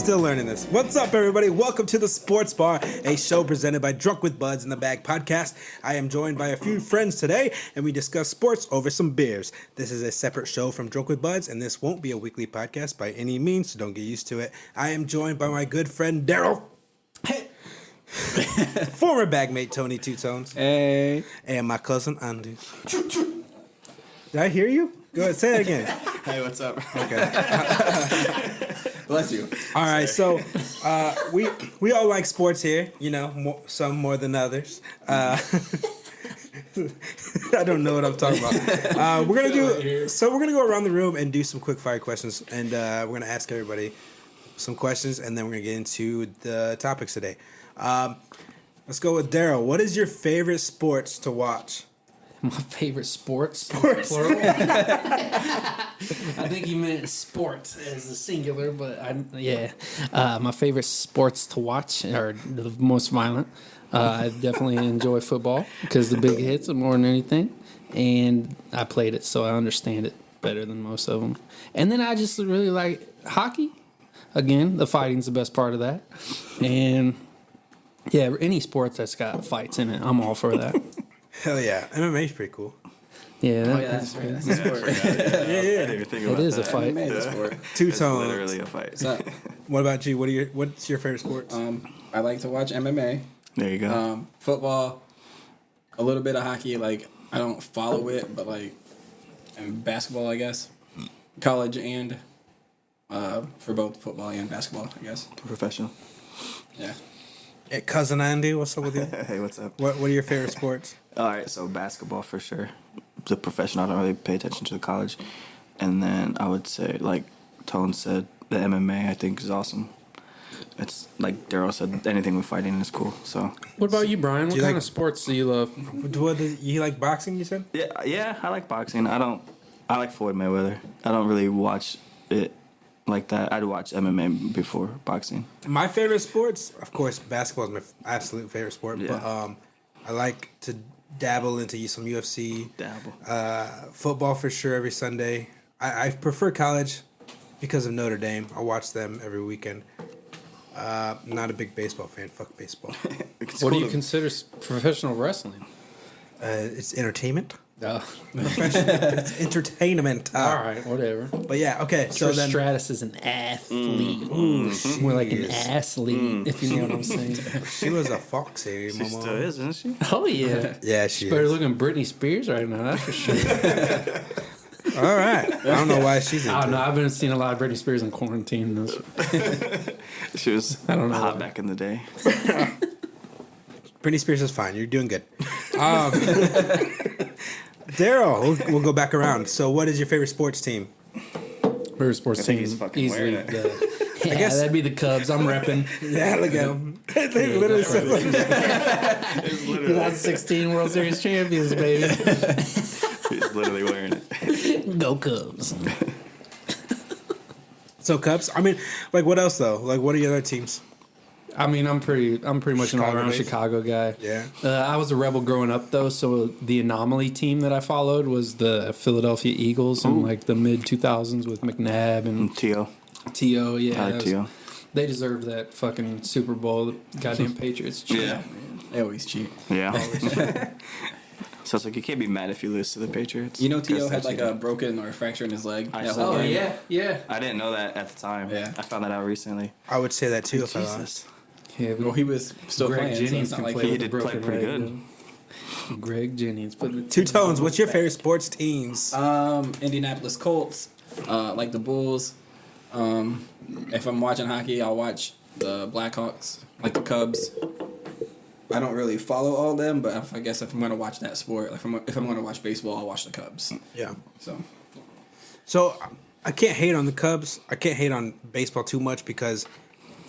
still learning this. What's up, everybody? Welcome to the Sports Bar, a show presented by Drunk with Buds in the Bag podcast. I am joined by a few friends today, and we discuss sports over some beers. This is a separate show from Drunk with Buds, and this won't be a weekly podcast by any means, so don't get used to it. I am joined by my good friend Daryl. Hey. Former bagmate Tony Two Tones. Hey. And my cousin Andy. Did I hear you? Go ahead, say it again. Hey, what's up? Okay. Bless you. All right, so we all like sports here, you know, some more than others. I don't know what I'm talking about. We're gonna go around the room and do some quick fire questions, and we're gonna ask everybody some questions, and then we're gonna get into the topics today. Let's go with Daryl. What is your favorite sports to watch? My favorite sports. Plural. I think you meant sports as a singular, but my favorite sports to watch are the most violent. I definitely enjoy football because the big hits are more than anything, and I played it, so I understand it better than most of them. And then I just really like hockey. Again, the fighting's the best part of that, and yeah, any sports that's got fights in it, I'm all for that. Hell yeah, MMA's pretty cool. Yeah, That's right. That's a sport. Yeah. I didn't even think about it is that. a fight. MMA is a sport. Two It's tones. literally a fight. What about you? What's your favorite sports? I like to watch MMA, There you go. football, a little bit of hockey. Like, I don't follow it, but like, and basketball, I guess. College and for both football and basketball, I guess. Professional. Yeah. Hey, cousin Andy, what's up with you? Hey, what's up? What are your favorite sports? All right, so basketball for sure. The professional, I don't really pay attention to the college. And then I would say, like Tone said, the MMA I think is awesome. It's like Daryl said, anything with fighting is cool. So. What about you, Brian? What you kind like- of sports do you love? You like boxing? You said. Yeah, I like boxing. I like Floyd Mayweather. I don't really watch it like that. I'd watch MMA before boxing. My favorite sports, of course, basketball is my absolute favorite sport. Yeah. But I like to dabble into some UFC. Dabble. Football for sure every Sunday. I prefer college because of Notre Dame. I watch them every weekend. Not a big baseball fan. Fuck baseball. What do you consider professional wrestling? It's entertainment. Oh. It's entertainment. All right, whatever. But yeah, okay. So Trish then, Stratus is an athlete. More like an athlete, if you know what I'm saying. she was a foxy. She still is, isn't she? Oh, yeah. Yeah, she Better is. looking Britney Spears right now, that's for sure. All right. I don't know why she's into I don't know. it. I've been seeing a lot of Britney Spears in quarantine. She was I don't know hot why. back in the day. Britney Spears is fine. You're doing good. Daryl, we'll go back around. So, what is your favorite sports team? Favorite sports I think team he's fucking easily. wearing it. Yeah, guess- that'd be the Cubs. I'm repping. Yeah, look at them. They literally said like It's literally, 2016 World Series champions, baby. he's literally wearing it. Go Cubs. So Cubs. I mean, like what else though? Like what are your other teams? I mean, I'm pretty much an all-around Chicago-based? Chicago guy. Yeah. I was a Rebel growing up, though, so the anomaly team that I followed was the Philadelphia Eagles in like the mid 2000s with McNabb and T.O. T.O. Yeah, I like T.O. They deserved that fucking Super Bowl. The goddamn Patriots. Yeah. They always cheat. Yeah. So it's like you can't be mad if you lose to the Patriots. You know, T.O. Because had like that's- a broken or fracture in his leg. I that saw whole Oh game. yeah. I didn't know that at the time. Yeah. I found that out recently. I would say that too if I Jesus. was. Yeah, Well, he was still Greg playing, so Jennings it's not can like play he with a did play broken pretty leg. good. Greg Jennings. But Two Tones. What's your favorite sports teams? Indianapolis Colts, like the Bulls. If I'm watching hockey, I'll watch the Blackhawks, like the Cubs. I don't really follow all of them, but I guess if I'm going to watch that sport, like if I'm going to watch baseball, I'll watch the Cubs. Yeah. So I can't hate on the Cubs. I can't hate on baseball too much because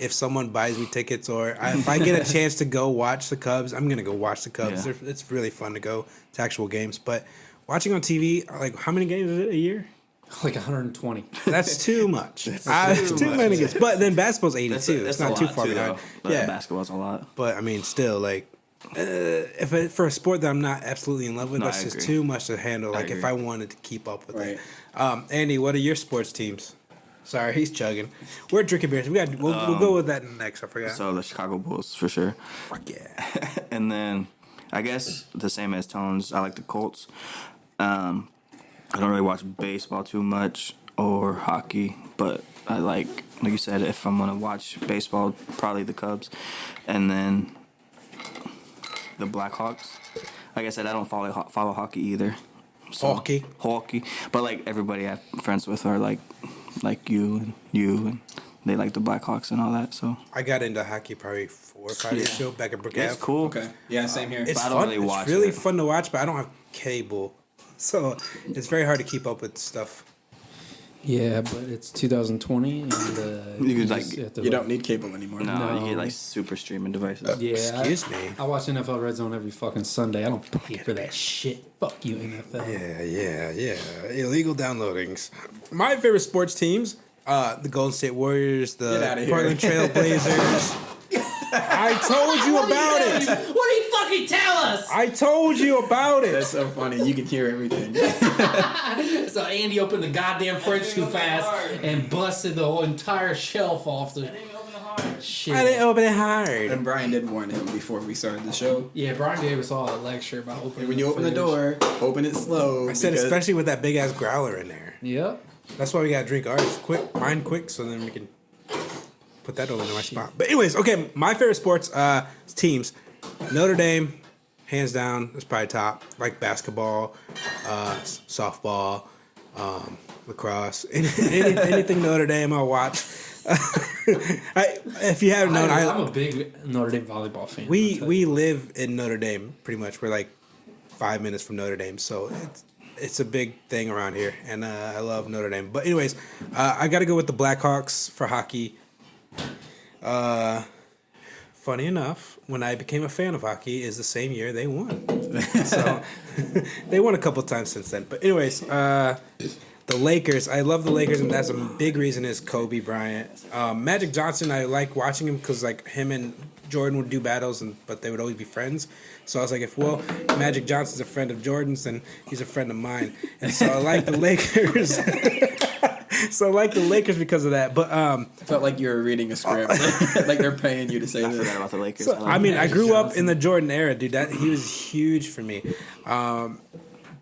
if someone buys me tickets or if I get a chance to go watch the Cubs, I'm gonna go watch the Cubs. Yeah. It's really fun to go to actual games. But watching on TV, like how many games is it a year? like 120. That's too much. That's too many games. But then basketball's 82. That's It's not a too lot far too, behind. though. Yeah, Basketball's a lot. but I mean, still like. For a sport that I'm not absolutely in love with, No, that's I just agree. too much to handle. I Like if agree. I wanted to keep up with Right. it. Andy, what are your sports teams? Sorry, he's chugging. We're drinking beers. We'll go with that next. I forgot. So the Chicago Bulls for sure. Fuck yeah. And then I guess the same as Tones. I like the Colts. I don't really watch baseball too much or hockey, but I like you said, if I'm gonna watch baseball, probably the Cubs, and then the Blackhawks. Like I said, I don't follow hockey either. So, hockey, but like everybody I'm friends with are like you, and they like the Blackhawks and all that. So I got into hockey probably 4 or 5 years ago back at Brook it's Ave. cool. Okay. Yeah, same here. It's I don't fun. really watch it's really it. fun to watch, but I don't have cable, so it's very hard to keep up with stuff. Yeah, but it's 2020, and You could, just have to, You don't need cable anymore. No, No. you get like super streaming devices. Yeah, Excuse me. I watch NFL Red Zone every fucking Sunday. I don't pay for that shit. Fuck you, NFL. Yeah. Illegal downloadings. My favorite sports teams: the Golden State Warriors, Get the outta here. Portland Trail Blazers. I told you about it. What do you fucking tell us? I told you about it. That's so funny. You can hear everything. So Andy opened the goddamn fridge too fast and busted the whole entire shelf off the shit. I didn't open it hard. And Brian did warn him before we started the show. Yeah, Brian gave us all a lecture about opening. And when you open the fridge. door, open it slow. I said, because- especially with that big ass growler in there. Yep. That's why we gotta drink ours quick, so then we can put that over in my spot. But anyways, okay, my favorite sports teams: Notre Dame, hands down, is probably top. Like basketball, softball, lacrosse, anything Notre Dame, I'll watch. If you haven't known, I'm a big Notre Dame volleyball fan. we live in Notre Dame pretty much. We're like 5 minutes from Notre Dame, so it's a big thing around here, and I love Notre Dame. But anyways, I got to go with the Blackhawks for hockey. Funny enough, when I became a fan of hockey, is the same year they won. So they won a couple times since then. But anyways, the Lakers. I love the Lakers, and that's a big reason is Kobe Bryant. Magic Johnson. I like watching him because like him and Jordan would do battles, but they would always be friends. So I was like, if Magic Johnson's a friend of Jordan's, then he's a friend of mine. And so I like the Lakers. So I like the Lakers because of that. But I felt like you were reading a script. Like they're paying you to say I this. forgot about the Lakers. so, I mean, I grew up in the Jordan era, dude. He was huge for me.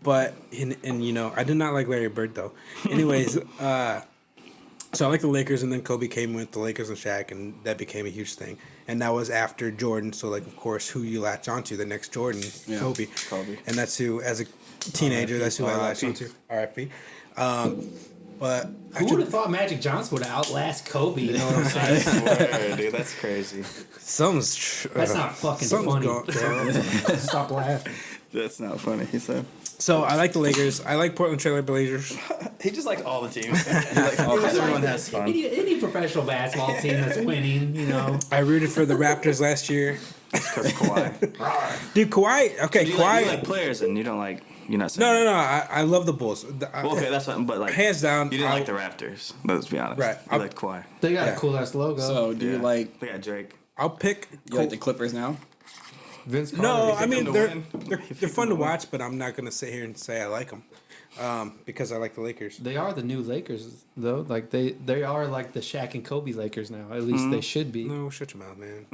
But you know, I did not like Larry Bird though. Anyways, so I like the Lakers, and then Kobe came with the Lakers and Shaq, and that became a huge thing. And that was after Jordan. So like, of course, who you latch onto? The next Jordan, Yeah, Kobe. Kobe. And that's who, as a teenager, that's who I latched onto. R.I.P. But Who would have thought Magic Johnson would outlast Kobe? You know what I'm saying? swear, dude, that's crazy. That's not fucking funny. Stop laughing. That's not funny. He said. So I like the Lakers. I like Portland Trail Blazers. He just likes all the teams. Everyone has fun. Any professional basketball team that's winning, you know. I rooted for the Raptors last year. Because Kawhi. Dude, Kawhi. Okay, You Kawhi. like players, and you don't like. You're not saying. No. I love the Bulls. Well, okay, that's what. But like, Hands down, you didn't I- like the Raptors. Let's be honest. Right. You like Kawhi. They got Yeah. a cool ass logo. So do you Yeah. like They got Drake. I'll pick. you like the Clippers now? Vince Carter. No, I them mean to they're win. they're fun to watch, but I'm not gonna sit here and say I like them because I like the Lakers. They are the new Lakers, though. Like they are like the Shaq and Kobe Lakers now. At least they should be. No, shut your mouth, man.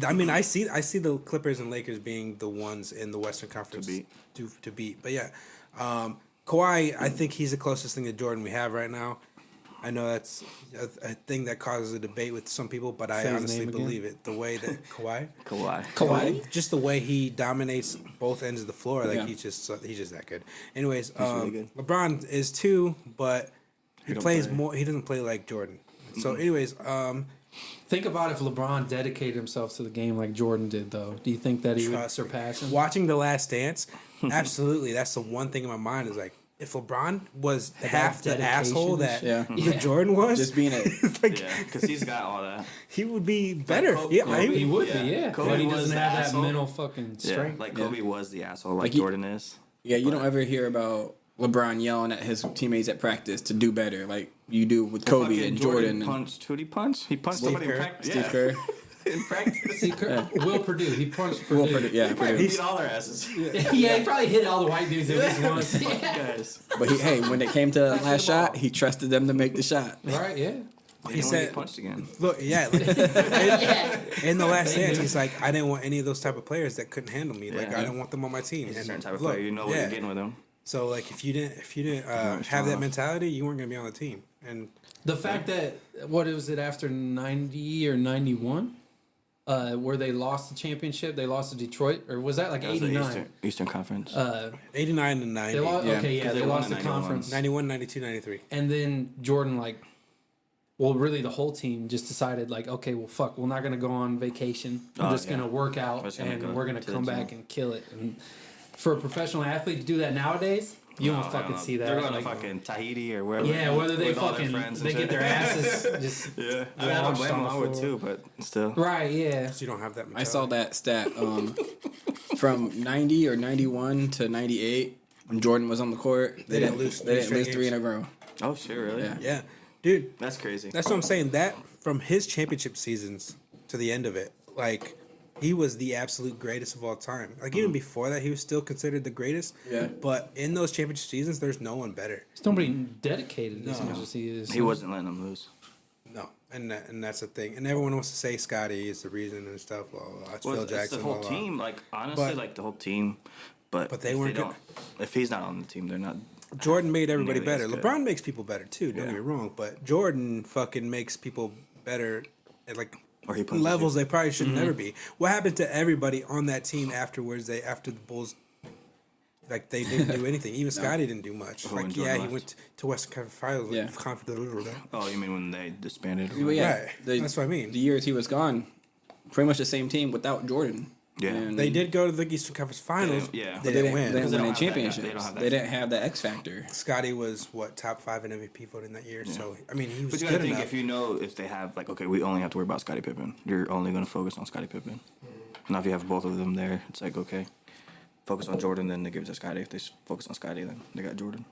I mean, I see the Clippers and Lakers being the ones in the Western Conference to beat. But yeah, Kawhi, I think he's the closest thing to Jordan we have right now. I know that's a thing that causes a debate with some people, but I Say his honestly name again. believe it. The way that Kawhi. Kawhi? just the way he dominates both ends of the floor, like Yeah. he's just that good. Anyways, really good. LeBron is too, but he don't plays play. more. He doesn't play like Jordan. So, anyways, Think about if LeBron dedicated himself to the game like Jordan did, though. Do you think that he would Trust me. surpass him? watching The Last Dance, absolutely, that's the one thing in my mind is like, if LeBron was half the dedication asshole and that Yeah. that Jordan was, Just being a like, Yeah, because he's got all that. he would be better. Kobe- Yeah, He would Yeah. be, yeah. Kobe But he was doesn't the have that asshole. mental fucking Yeah, strength. like Kobe was the asshole, like Like he- Jordan is. Yeah, you don't ever hear about LeBron yelling at his teammates at practice to do better, like you do with Kobe Fucking and Jordan and punched. Who'd he punch? He punched Steve somebody Kerr. in practice. Steve Kerr. in practice. Will Purdue. He punched Will Purdue. Purdue, yeah, He probably Purdue. beat all their asses. Yeah, he probably hit all the white dudes at least once. Guys. But hey, when it came to the last shot, he trusted them to make the shot. Right, yeah. He said- said punched again. Look, yeah, like, in the last dance, he's like, I didn't want any of those type of players that couldn't handle me. Like, Yeah. I didn't want them on my team. He's a And certain type of look, player. You know what yeah. you're getting with him. So like, if you didn't Strong have that enough. mentality, you weren't gonna be on the team. And The fact that, what was it, after 90 or 91? Where they lost the championship, they lost to Detroit, or was that like That was the 89? Eastern Conference. 89 and 90, They lost, Yeah, okay, yeah, 'cause they they won lost in the 91. conference. 91, 92, 93. And then Jordan, like, well, really the whole team just decided, like, okay, well, fuck, we're not going to go on vacation. We're Oh, just yeah. going to work out, We're just gonna and go we're going to to the come gym. back and kill it. And for a professional athlete to do that nowadays, you No, won't I fucking don't know. see that. They're going like, to fucking Tahiti or wherever. yeah, whether they with all their fucking, friends and they get shit. their asses just Yeah. I mean, I don't washed blame on them. the I would floor. too, but still. Right, yeah. So you don't have that mentality. I saw that stat from 90 or 91 to 98 when Jordan was on the court. They didn't lose. They didn't lose 3 in a row. Oh, shit, really? Yeah. Yeah, dude. That's crazy. That's what I'm saying. That from his championship seasons to the end of it, like he was the absolute greatest of all time. Like even before that, he was still considered the greatest. Yeah. But in those championship seasons, there's no one better. There's nobody dedicated as No. much as he is. He wasn't letting them lose. No, and that's the thing. And everyone wants to say Scotty is the reason and stuff. Blah, blah, blah. It's Well, Phil it's Jackson. the whole blah, blah. team. Like, honestly, But- like the whole team. But But they if weren't good. don't, if he's not on the team, they're not. Jordan made everybody Nearly as better. good. LeBron makes people better too. Don't Yeah. get me wrong, but Jordan fucking makes people better at like Or he puts levels they probably should never be. What happened to everybody on that team afterwards? After the Bulls, like they didn't do anything. Even Scotty didn't do much. Who, Like when Jordan he left? went to Western Conference Finals. Yeah. Oh, you mean when they disbanded? or Well, yeah, Right. the- That's what I mean. The years he was gone, pretty much the same team without Jordan. Yeah. And They did go to the Eastern Conference Finals. Yeah. They They didn't win. They didn't they win don't any have that guy. championships. They don't have that They didn't have the X factor. Scotty was what top 5 in MVP voting that year. So I mean, he was But you good gotta think enough. if you know if they have like, okay, we only have to worry about Scottie Pippen. You're only gonna focus on Scottie Pippen. Now if you have both of them there, it's like, okay, focus on Jordan, then they give it to Scottie. If they focus on Scottie, then they got Jordan.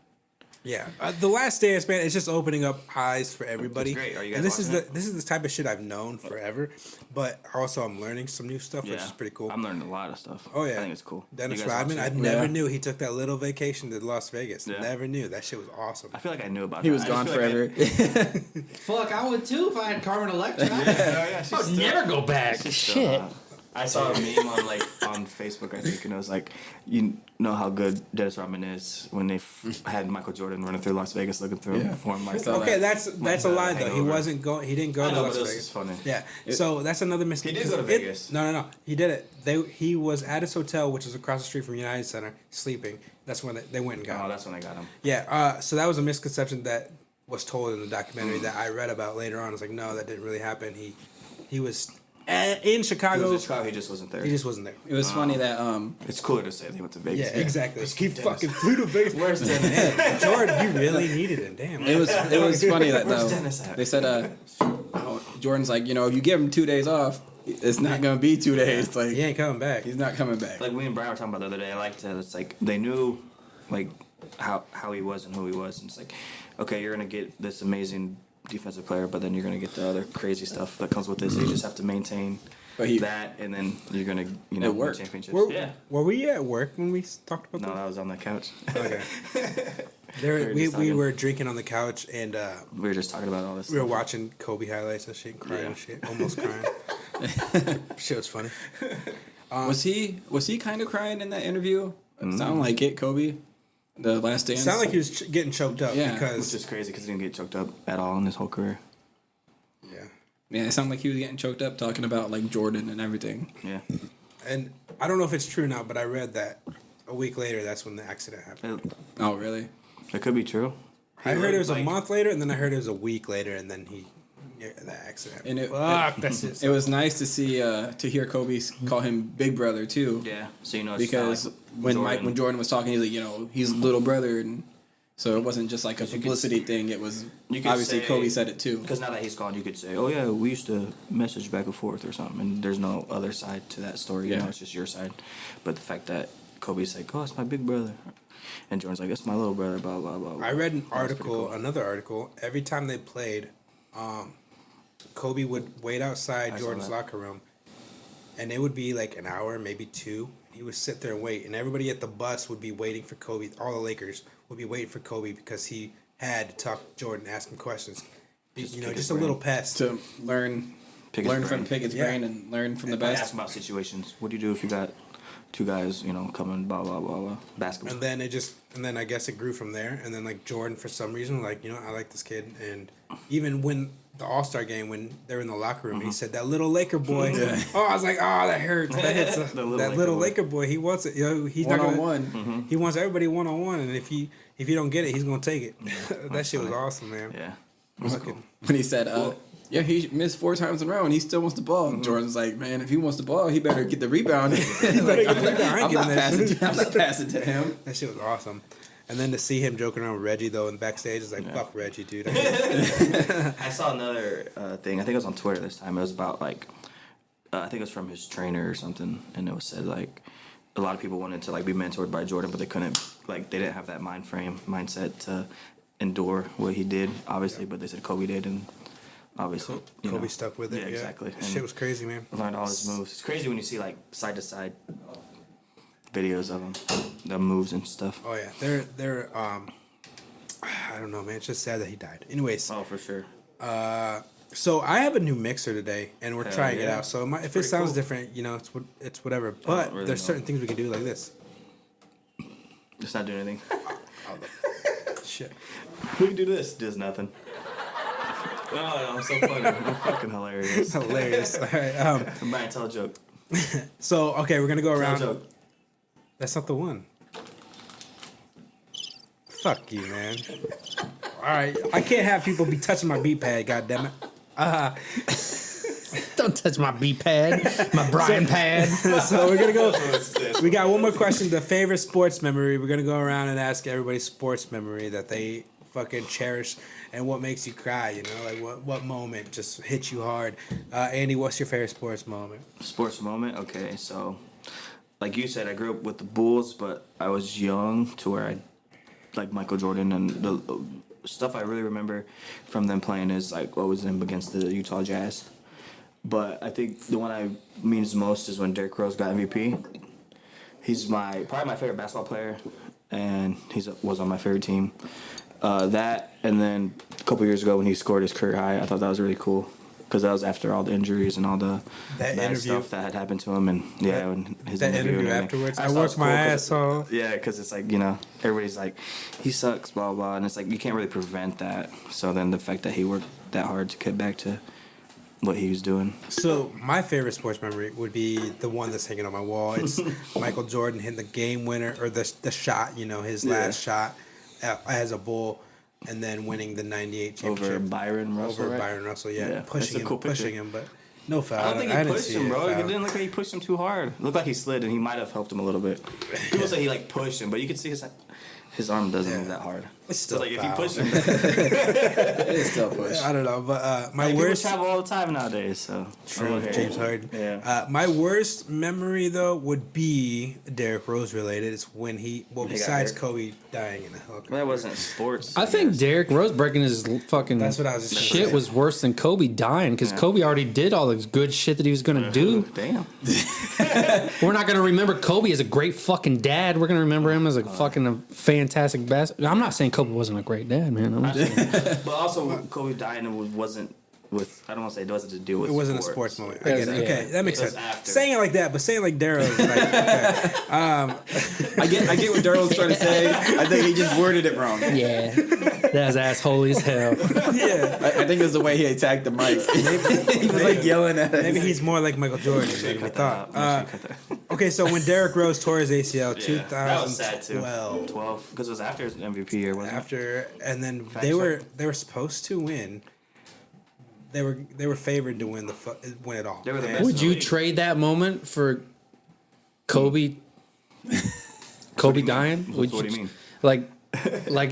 Yeah, the Last Dance, man, it's just opening up eyes for everybody. It's great. Are you guys and this is watching this is the type of shit I've known forever, but also I'm learning some new stuff, which is pretty cool. I'm learning a lot of stuff. Oh yeah, I think it's cool. Dennis You guys Rodman, watch I it? never Yeah. knew he took that little vacation to Las Vegas. Yeah. Never knew that shit was awesome. I feel like I knew about. He that. was I just gone feel like forever. Fuck, I would too if I had Carmen Electra. Oh, yeah, she's I would still- never go back. she's still Shit. hot. I saw a meme on Facebook, I think, and it was like, you know how good Dennis Rodman is when they had Michael Jordan running through Las Vegas looking through him for him. Like, saw Okay, that. that's a lie though. He Hangover. wasn't going. He didn't go I to know, Las but this Vegas. is funny. Yeah, so that's another mistake. He did go to Vegas. No. He did it. He was at his hotel, which is across the street from United Center, sleeping. That's when they went and got Oh, him. that's when they got him. Yeah, so that was a misconception that was told in the documentary that I read about later on. I was like, no, that didn't really happen. He was in He Chicago. was in Chicago, he just wasn't there. He just wasn't there. It was funny that It's cooler to say they went to Vegas. Yeah, exactly. He Dennis. fucking flew to Vegas. Where's Dennis? Damn, Jordan, you really needed him. Damn. it was funny that Where's though Dennis at? they said Jordan's like, you know, if you give him 2 days off, it's not gonna be 2 days. Like He ain't coming back. he's not coming back. Like we and Bryan were talking about the other day. I liked that it's like they knew like how he was and who he was, and it's like, okay, you're gonna get this amazing defensive player, but then you're gonna get the other crazy stuff that comes with this. So you just have to maintain But he- that, and then you're gonna win worked. championships. Were we at work when we talked about No, that? that was on the couch. Okay. We were we just talking. were drinking on the couch and We were just talking about all this. we were stuff. watching Kobe highlights and shit, and crying Yeah. and shit, almost crying. Shit was funny. was he kind of crying in that interview? It sounded like it, Kobe. The Last Dance. Sounded like he was getting choked up Yeah. Which because is crazy because he didn't get choked up at all in his whole career. yeah. Yeah, it sounded like he was getting choked up talking about like Jordan and everything. Yeah. And I don't know if it's true now, but I read that a week later, that's when the accident happened. Oh, really? It could be true. I heard it was a like- month later, and then I heard it was a week later, and then the accident. And it- Fuck, that's it. It was nice to see to hear Kobe call him Big Brother too. Yeah. So you know, it's Because not like when Jordan was talking, he's like, you know, he's little brother, and so it wasn't just like a publicity thing. It was you could obviously say- Kobe said it too. Because now that he's gone, you could say, "Oh yeah, we used to message back and forth or something," and there's no other side to that story. You Yeah. know, it's just your side. But the fact that Kobe's like, "Oh, it's my big brother," and Jordan's like, "It's my little brother," blah blah blah. I read an That was pretty article, cool. another article. Every time they played, Kobe would wait outside I saw Jordan's that. locker room, and it would be like an hour, maybe two. He would sit there and wait, and everybody at the bus would be waiting for Kobe. All the Lakers would be waiting for Kobe because he had to talk to Jordan, ask him questions. Just You know, pick just his a little brain. pest. To learn Pick his from brain. Pickett's Yeah. brain and learn from the I ask best. him about situations. What do you do if you got two guys, coming, blah, blah, blah, blah. Basketball. And then I guess it grew from there. And then like Jordan, for some reason, like, I like this kid. And even when the All-Star game, when they're in the locker room, he said, that little Laker boy. Oh, I was like, oh, that hurts. That hits The little that Laker little boy. Laker boy. He wants it. He's not gonna, One-on-one. He wants everybody one-on-one. And if you don't get it, he's going to take it. That shit was awesome, man. Yeah. Fucking- When he said, yeah, he missed 4 times in a row and he still wants the ball. Jordan's like, man, if he wants the ball, he better get the rebound. He's like, get the rebound. I ain't I'm giving not that passing shit. I'm not passing to him. That shit was awesome. And then to see him joking around with Reggie, though, in backstage, is like, fuck Reggie, dude. I saw another thing. I think it was on Twitter this time. It was about like, I think it was from his trainer or something, and it was said like, a lot of people wanted to like be mentored by Jordan, but they couldn't. Like they didn't have that mindset to endure what he did, obviously. But they said Kobe did, and obviously Kobe stuck with it. Yeah, exactly. That shit was crazy, man. Learned all his moves. It's crazy when you see like side to side videos of him, the moves and stuff. Oh yeah, they're I don't know, man. It's just sad that he died. Anyways, Oh, for sure. so I have a new mixer today, and we're Hell trying it yeah. out. So if it pretty sounds cool. different, it's whatever. But really there's know. certain things we can do like this. Just not doing anything. Shit. We can do this. Does nothing. Oh, I'm so funny. I'm fucking hilarious. Hilarious. All right. Brian, tell a joke. So okay, we're gonna go Tell a around. joke. That's not the one. Fuck you, man. All right, I can't have people be touching my beat pad. God damn it. Don't touch my B pad, my Bryan pad. So we're gonna go. We got one more question. The favorite sports memory. We're gonna go around and ask everybody sports memory that they fucking cherish and what makes you cry. Like what moment just hit you hard. Andy, what's your favorite sports moment? Sports moment. Okay, so like you said, I grew up with the Bulls, but I was young to where I like Michael Jordan, and the stuff I really remember from them playing is like what was them against the Utah Jazz. But I think the one I means most is when Derrick Rose got MVP. He's probably my favorite basketball player, and was on my favorite team. That, and then a couple years ago when he scored his career high, I thought that was really cool because that was after all the injuries and all the That bad interview. stuff that had happened to him, and when his That interview and everything. afterwards. I thought it worked was my cool 'cause- ass off. Yeah, because it's like everybody's like, he sucks, blah blah, and it's like you can't really prevent that. So then the fact that he worked that hard to get back to what he was doing. So my favorite sports memory would be the one that's hanging on my wall. It's Michael Jordan hitting the game winner or the shot. His last shot as a Bull, and then winning the '98 championship Over Byron Russell. right? Byron Russell. Yeah, Yeah, pushing that's a cool picture. him, but no foul. I don't think he didn't pushed see him, a bro. It foul. didn't look like he pushed him too hard. It looked like he slid, and he might have helped him a little bit. People say he pushed him, but you can see his arm doesn't move that hard. It's still So, if foul. he pushed him, It is still push. I don't know, but my people worst. travel all the time nowadays. So True, James Harden. Yeah. My worst memory though would be Derrick Rose related. It's when got besides hurt. Kobe dying in a helicopter. That wasn't sports. I think guess. Derrick Rose breaking his fucking That's what I was just gonna shit say. was worse than Kobe dying because Yeah. Kobe already did all the good shit that he was gonna do. Damn. We're not gonna remember Kobe as a great fucking dad. We're gonna remember him as a fucking fantastic basketball. I'm not saying Kobe wasn't a great dad, man. I'm just saying. But also, Kobe dying wasn't with. I don't want to say it wasn't to deal with. It wasn't a sports. sports moment. I get it. Yeah. Okay, that makes It was sense. after. Saying it like that, but saying it like Daryl is like, okay. I get what Daryl's trying to say. I think he just worded it wrong. Yeah, that was assholey as hell. Yeah. I think it's the way he attacked the mic. He was like yelling at us. Maybe he's more like Michael Jordan than we thought. Okay, so when Derrick Rose tore his ACL, Yeah, that was sad too. 2012, 12, because it was after his MVP year, wasn't it? after, and then Fact they were check. supposed to win. They were favored to win win it all. They were the And- best. Would you trade that moment for Kobe? Kobe dying? What do you mean? Like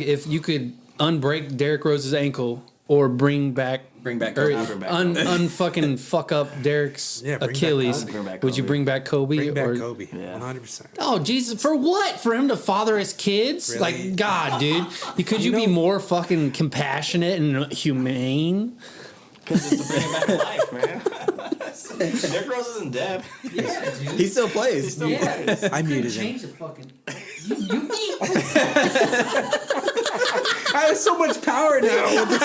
if you could unbreak Derrick Rose's ankle or bring back Bring back or Kobe. Bring back unfucking fuck up Derek's Yeah, bring back Achilles. Kobe. Bring back Would you Kobe. bring back Kobe? Bring back or, Kobe, Yeah. 100%. Oh Jesus! For what? For him to father his kids? Really? Like God, dude. Could you be more fucking compassionate and humane? Because it's to bring it back to life, man. Derrick Rose isn't dead. Yeah, dude. He still plays. He still plays. I muted him. Change the fucking. You I have so much power now with this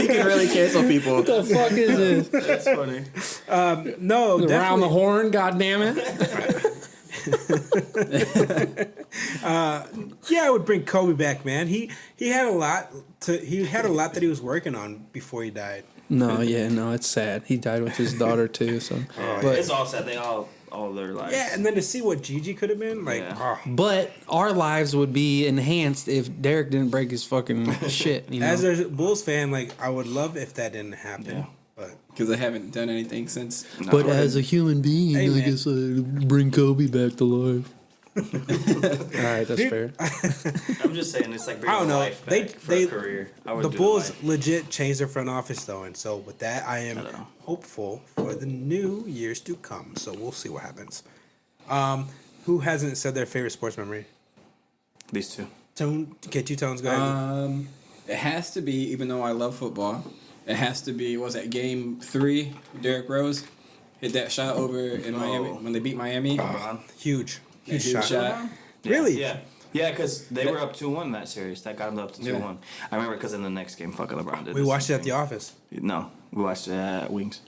He can really cancel people. What the fuck is this? That's funny. No, Around the definitely. horn, goddammit. Yeah, I would bring Kobe back, man. He had a lot that he was working on before he died. No, it's sad. He died with his daughter too. So, but It's all sad. They all their lives. Yeah, and then to see what Gigi could have been, like, Yeah. but our lives would be enhanced if Derek didn't break his fucking shit. You know? as a Bulls fan, like, I would love if that didn't happen. Yeah. But Because they haven't done anything since. But as a human being, Hey, I man. guess I'd bring Kobe back to life. All right, that's fair. I'm just saying, it's like I bringing don't know. life They back for a career. I would the do Bulls life. legit changed their front office though, and so with that, I am don't know. hopeful for the new years to come. So we'll see what happens. Who hasn't said their favorite sports memory? These two. Tone, get two tones. Go ahead. It has to be, even though I love football, it has to be, what was that, game 3? Derrick Rose hit that shot over in Miami when they beat Miami. LeBron. Huge Huge shot. shot. Yeah, Really? Yeah. Yeah, because they were up 2-1 in that series. That got them up to 2-1. I remember because in the next game, fucking LeBron did We the watched it same at the thing. office. No, we watched it at Wings.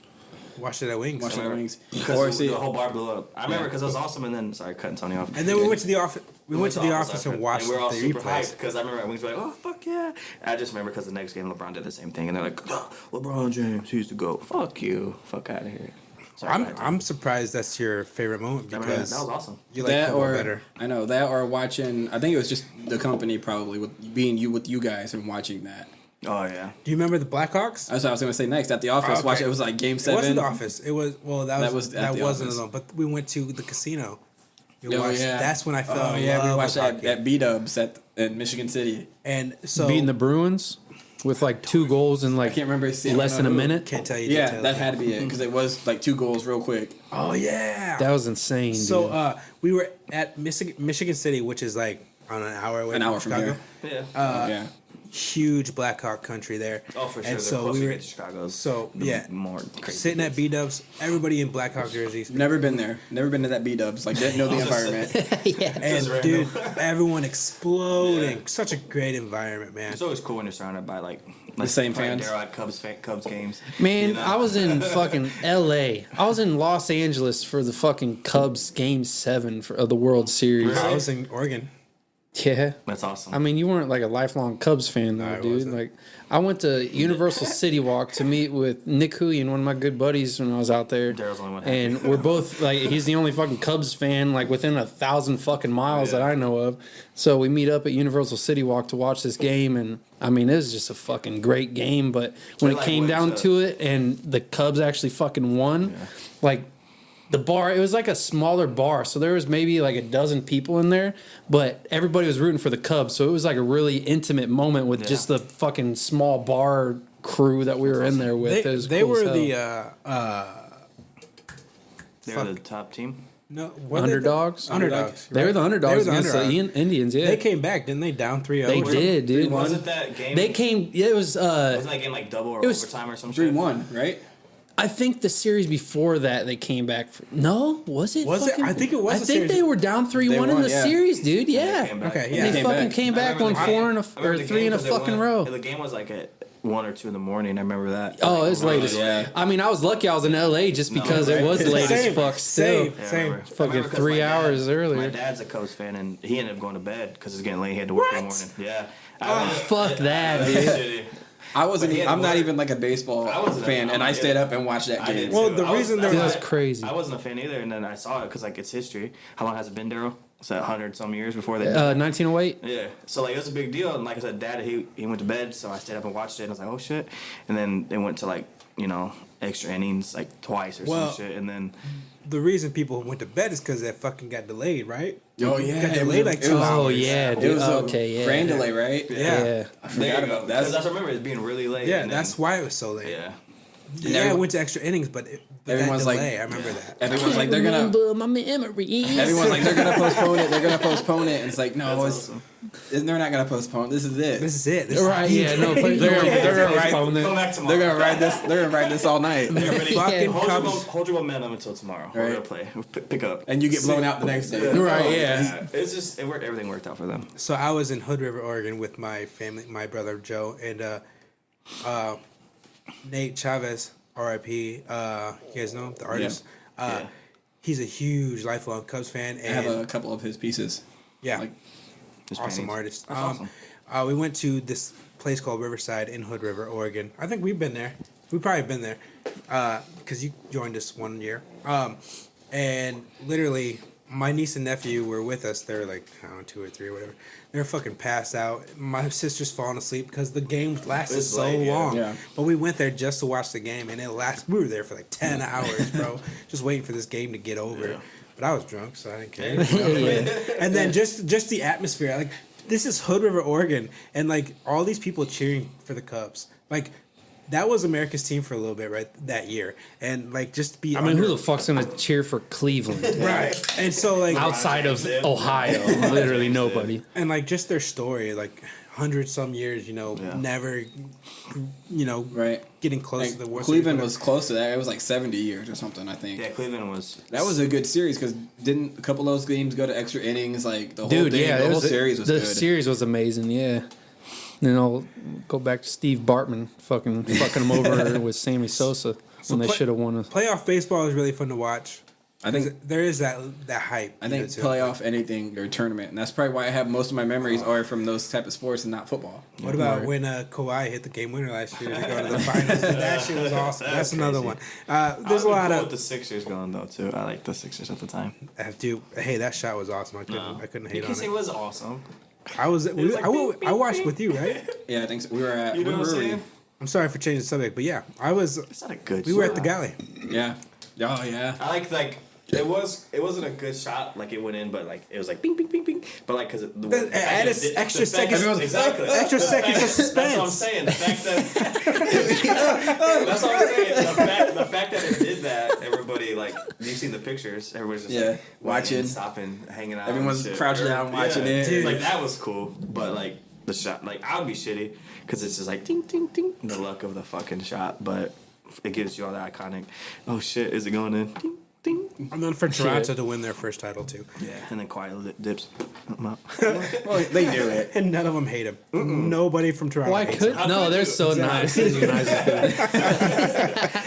Watched it at Wings. Watched it at Wings. Or Because see, the whole bar blew up. I remember because it was awesome, and then, sorry, cutting Tony off. And then we went to the office. We went to the office and after, watched and we were all the super replays. hyped because I remember at Wings, we were like, oh, fuck yeah. I just remember because the next game, LeBron did the same thing, and they're like, oh, LeBron James, he used to go. Fuck you. Fuck out of here. Sorry, I'm surprised that's your favorite moment I remember because that was awesome. you like that football or better. I know that or watching. I think it was just the company probably with being with you guys and watching that. Oh, yeah. Do you remember the Blackhawks? That's what I was gonna say next. At the office, Okay. watch it was like game It 7. wasn't the office. It was That was at that the wasn't office. alone. But we went to the casino. We Oh, watched, yeah. That's when I fell Oh in yeah, love we watched with that hockey. at B-Dubs in Michigan City. And so Beating the Bruins with like 2 goals in I like can't remember. less than a minute. can't tell you. Yeah, details. that had to be it because it was like 2 goals real quick. Oh yeah. That was insane. So dude. we were at Michigan City, which is like on an hour away. An hour from Chicago. here. Yeah. Yeah. Huge Blackhawk country there. Oh, for sure. And The so closer we you were get to Chicago, so the yeah more crazy. sitting at B Dubs. Everybody in Blackhawk jerseys. Never been there. Never been to that B-Dubs. Like didn't know the environment. And Just dude, random. everyone exploding. Such a great environment, man. It's always cool when you're surrounded by like same probably fans. Daryl at Cubs games. Man, you know? I was in fucking L.A. I was in Los Angeles for the fucking Cubs Game 7 of the World Series. Really? I was in Oregon. Yeah. That's awesome. I mean, you weren't like a lifelong Cubs fan, though, I dude. wasn't. Like, I went to Universal City Walk to meet with Nick Huey, one of my good buddies, when I was out there. Daryl's the only one And happy. we're both like, he's the only fucking Cubs fan, like within 1,000 fucking miles Yeah. that I know of. So we meet up at Universal City Walk to watch this game, and I mean, it was just a fucking great game. But when I it like came what you down said. to it, and the Cubs actually fucking won, Yeah. like. The bar, it was like a smaller bar, so there was maybe like a dozen people in there, but everybody was rooting for the Cubs, so it was like a really intimate moment with Yeah. just the fucking small bar crew that we were in there with. It was They cool as were hell. They were the top team. no were they Underdogs? the underdogs. They were the right? underdogs They were against the Indians, yeah. They came back, didn't they? Down 3-0. They or something? did, dude. Wasn't that game? They came, it was, Wasn't that game like double or it was overtime or some shit? 3-1, right? I think the series before that they came back. No, was it? Was it? I think it was I a think series. they were down 3-1 in won, the yeah. series, dude. They Yeah. came back. Okay, And yeah. they Came fucking back. came I back, remember won the 4 game. in I a, remember or the 3 game in a 'cause it fucking went- row. The game was like at 1 or 2 in the morning. I remember that. Oh, it's late as yeah. I mean, I was lucky I was in LA just because right? it was late as Same, fuck still. same. Yeah, I Same. remember. Fucking I remember 'cause 3 my dad- hours earlier. My dad's a Cubs fan, and he ended up going to bed because it's getting late. He had to work in the morning. Yeah. I Fuck that, dude. Shitty. I wasn't. But he had I'm not work. even like a baseball I wasn't. fan, and I'm I not stayed either. up and watched that I game. did Well, too. the I was- reason I there was- That's crazy. I wasn't a fan either, and then I saw it because like it's history. How long has it been, Daryl? It's 100 some years before they. 1908. Yeah, so like it was a big deal, and like I said, Dad he went to bed, so I stayed up and watched it, and I was like, oh shit, and then they went to like extra innings like twice or Well, some shit, and then The reason people went to bed is because that fucking got delayed, right? Oh yeah, Got delayed like 2 Oh hours. yeah, It dude. was Okay, a yeah. rain delay, right? Yeah. Yeah. I there forgot you about go. that. That's I remember it being really late. Yeah, and then- that's why it was so late. yeah. Yeah, it went to extra innings, but everyone's that like, delay, I remember that. Everyone's like, they're gonna. my memories. Everyone's like, they're gonna postpone it. They're gonna postpone it, and it's like, no, they're not gonna postpone. This is it. This is it. This Right? is Yeah. No. They're gonna postpone it. Come back tomorrow. They're gonna ride this. They're gonna ride this all night, Everybody, Fucking hold your momentum until tomorrow. We're gonna play. Pick up. and you get blown out the next day. Right? Yeah. It's just everything worked out for them. So I was in Hood River, Oregon, with my family, my brother Joe, and Nate Chavez, R.I.P. You guys know him, the artist. Yeah. He's a huge lifelong Cubs fan, I and have a couple of his pieces. yeah, Like, awesome artist. That's awesome. We went to this place called Riverside in Hood River, Oregon. I think we've been there. We've probably been there because you joined us one year. And literally, my niece and nephew were with us. They were like, I don't know, 2 or 3 or whatever. They were fucking passed out. My sister's falling asleep because the game lasted It's so late, yeah. long. Yeah. But we went there just to watch the game, and we were there for like 10 hours, bro, just waiting for this game to get over. Yeah. But I was drunk, so I didn't care. And then just the atmosphere, like this is Hood River, Oregon, and like all these people cheering for the Cubs, like. That was America's team for a little bit, right, that year. And, like, just be... I mean, who the fuck's gonna cheer for Cleveland? Right. And so, like... Outside of Ohio, literally nobody. And, like, just their story, like, 100-some years, never, right. getting close Like, to the World Cleveland Series. was close to that. It was like 70 years or something, I think. Yeah, Cleveland was. That was a good series because didn't a couple of those games go to extra innings? Like the whole Dude, thing, yeah, the whole series was the good. series was amazing. Yeah. Then I'll go back to Steve Bartman fucking him over with Sammy Sosa when they should have won a. Playoff baseball is really fun to watch. I think There is that hype. I think playoff anything or tournament, and that's probably why I have most of my memories are from those type of sports and not football. What about when Kawhi hit the game winner last year to go to the finals? That shit was awesome. That's another one. There's a lot of with the Sixers going though too. I like the Sixers at the time. Hey, that shot was awesome. I couldn't hate You on can say it. it was awesome. I was. was like, bing, bing, I watched bing. with you, right? Yeah, I think so. We were at You know what I'm where were we? saying? I'm sorry for changing the subject, but yeah, I was. It's not a good. We were at the galley. Yeah. Oh yeah. I like it wasn't a good shot, like it went in, but like it was like bing bing bing bing. But like because It added extra seconds. exactly Extra seconds of suspense. That's what I'm saying. The fact that that's what I'm saying. The fact that it did that, everybody like you've seen the pictures. Everybody's just like watching, stopping, hanging out. Everyone's and shit. crouching down watching it. Dude. Like that was cool, but like the shot, like I would be shitty because it's just like ding ding ding, the luck of the fucking shot, but it gives you all that iconic. Oh shit, is it going in? Ding. Ding. And then for Toronto to win their first title too. Yeah, and then quietly dips. Well, they do it. And none of them hate him. Nobody from Toronto. Why hates could him. no? They're so nice. They're nice.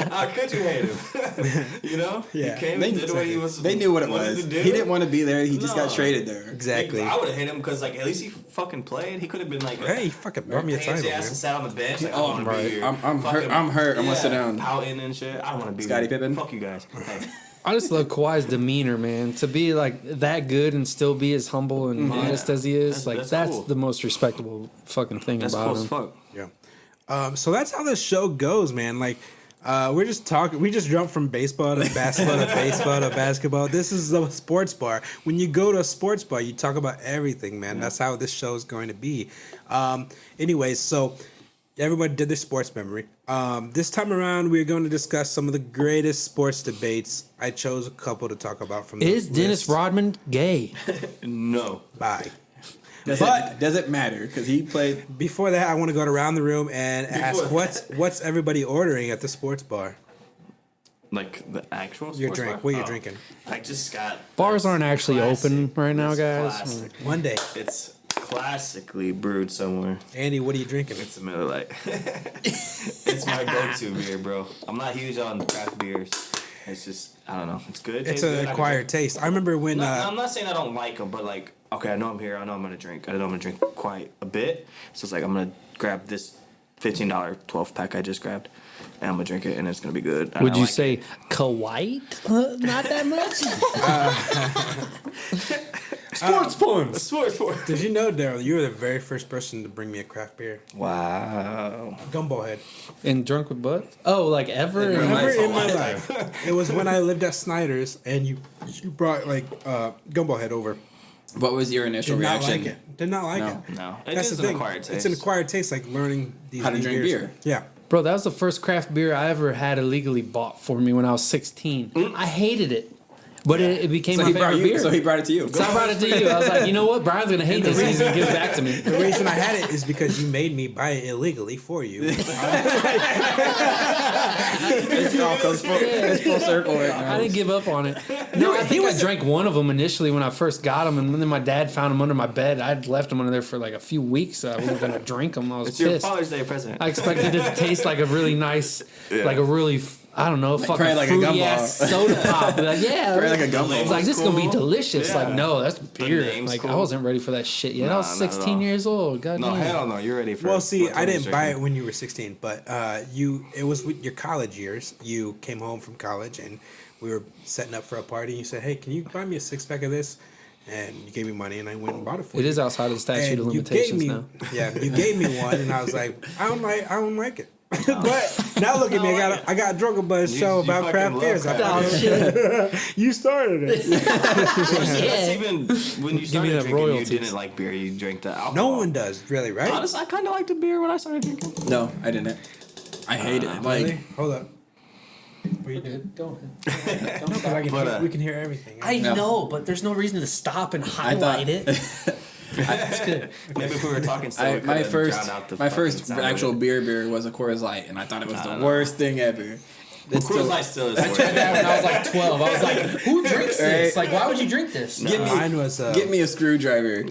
How could you hate him? You know? Yeah. He came They- and did what he was. They knew what it wanted was. to do. He didn't want to be there. He just got No. traded there. Exactly. I would have hit him because, like, at least he fucking played. He could have been like, Hey, he fucking brought me a title, ass man. and sat on the bench. Like, I Oh, want to right. be here. I'm hurt. I'm hurt. I'm gonna sit down. Pouting and shit. I want to be Scottie here. Pippen. Fuck you guys. Hey. I just love Kawhi's demeanor, man. To be like that good and still be as humble and modest as he is, that's cool. the most respectable fucking thing That's about cool as him. fuck. Yeah. So that's how the show goes, man. Like, we're just talking. We just jumped from baseball to basketball to baseball to basketball. This is a sports bar. When you go to a sports bar, you talk about everything, man. That's how this show is going to be. Anyways, so everybody did their sports memory. This time around, we're going to discuss some of the greatest sports debates. I chose a couple to talk about from the Is Dennis list. Rodman gay? No. Bye. Does it matter? Because he played. Before that, I want to go around the room and ask what's everybody ordering at the sports bar? Like the actual Your sports drink. bar? What are you Oh. drinking? I just got. Bars aren't actually classic. open right now, It's guys. classic. One day. It's classically brewed somewhere. Andy, what are you drinking? It's a Miller Lite. It's my go-to beer, bro. I'm not huge on craft beers. It's just, I don't know. It's good. It It's tastes good. I an can acquired drink- taste. I remember when I'm not saying I don't like them, but like, okay, I know I'm here. I know I'm gonna drink. I know I'm gonna drink quite a bit. So it's like I'm gonna grab this $15 12 pack I just grabbed, and I'm gonna drink it, and it's gonna be good. And Would I you like say it. Kuwait? Not that much. Sports puns. Sports for? did you know, Daryl, you were the very first person to bring me a craft beer? Wow. Gumbo Head. And drunk with Bud? Oh, like ever? Never Never Nice. in my life. It was when I lived at Snyder's and you brought like Gumbo Head over. What was your initial Did not reaction? like it. Did not like No. it. No, it That's is the an thing. acquired taste. It's an acquired taste, like learning these How to new drink beers. beer. Yeah. Bro, that was the first craft beer I ever had illegally bought for me when I was 16. I hated it. But it became my favorite beer. So he brought it to you. So I brought it to you. I was like, you know what? Brian's going to hate this. He's going to give it back to me. The reason I had it is because you made me buy it illegally for you. It's all comes full circle right now. I didn't give up on it. No, I think I drank one of them initially when I first got them, and then my dad found them under my bed. I'd left them under there for like a few weeks. So I wasn't going to drink them. I was It's your pissed. Father's Day present. I expected it to taste like a really nice, like a really, I don't know, fucking probably like a fruity gumball. ass soda pop. Like, yeah, Probably like a gumball. It's like this is gonna be Cool. delicious. Yeah. Like, no, that's beer. name's Like, I cool. wasn't ready for that shit yet. I Nah, was not at 16 all. years old. God No, damn. hell no. You're ready for Well, see, what I didn't Tony's buy it drinking. when you were 16, but it was with your college years. You came home from college, and we were setting up for a party. And you said, "Hey, can you buy me a 6-pack of this?" And you gave me money, and I went and bought it for you. It is outside of the statute of And you gave limitations me, now. yeah, you gave me one, and I was like, I don't like it. But now look at me, I got drunk about a show you about fucking craft love beers. craft Oh, shit. You started it. That's even when you started that drinking, royalties. you didn't like beer. You drank the alcohol. No one does, really, right? Honestly, I kind of liked the beer when I started drinking. No, I didn't. I hate it. Like, Really? Hold up. What you did? Go ahead. But, We can hear everything. I No. know, but there's no reason to stop and I highlight thought it. That's good. Maybe if we were talking still, we my could've first drowned out the my fucking first sound of actual it. beer was a Coors Light, and I thought it was the no. worst thing ever. It's Coors still- Light still is. I tried that when I was like 12. I was like, who drinks this? Right. Like, why would you drink this? Get me, Mine was get me a screwdriver. Get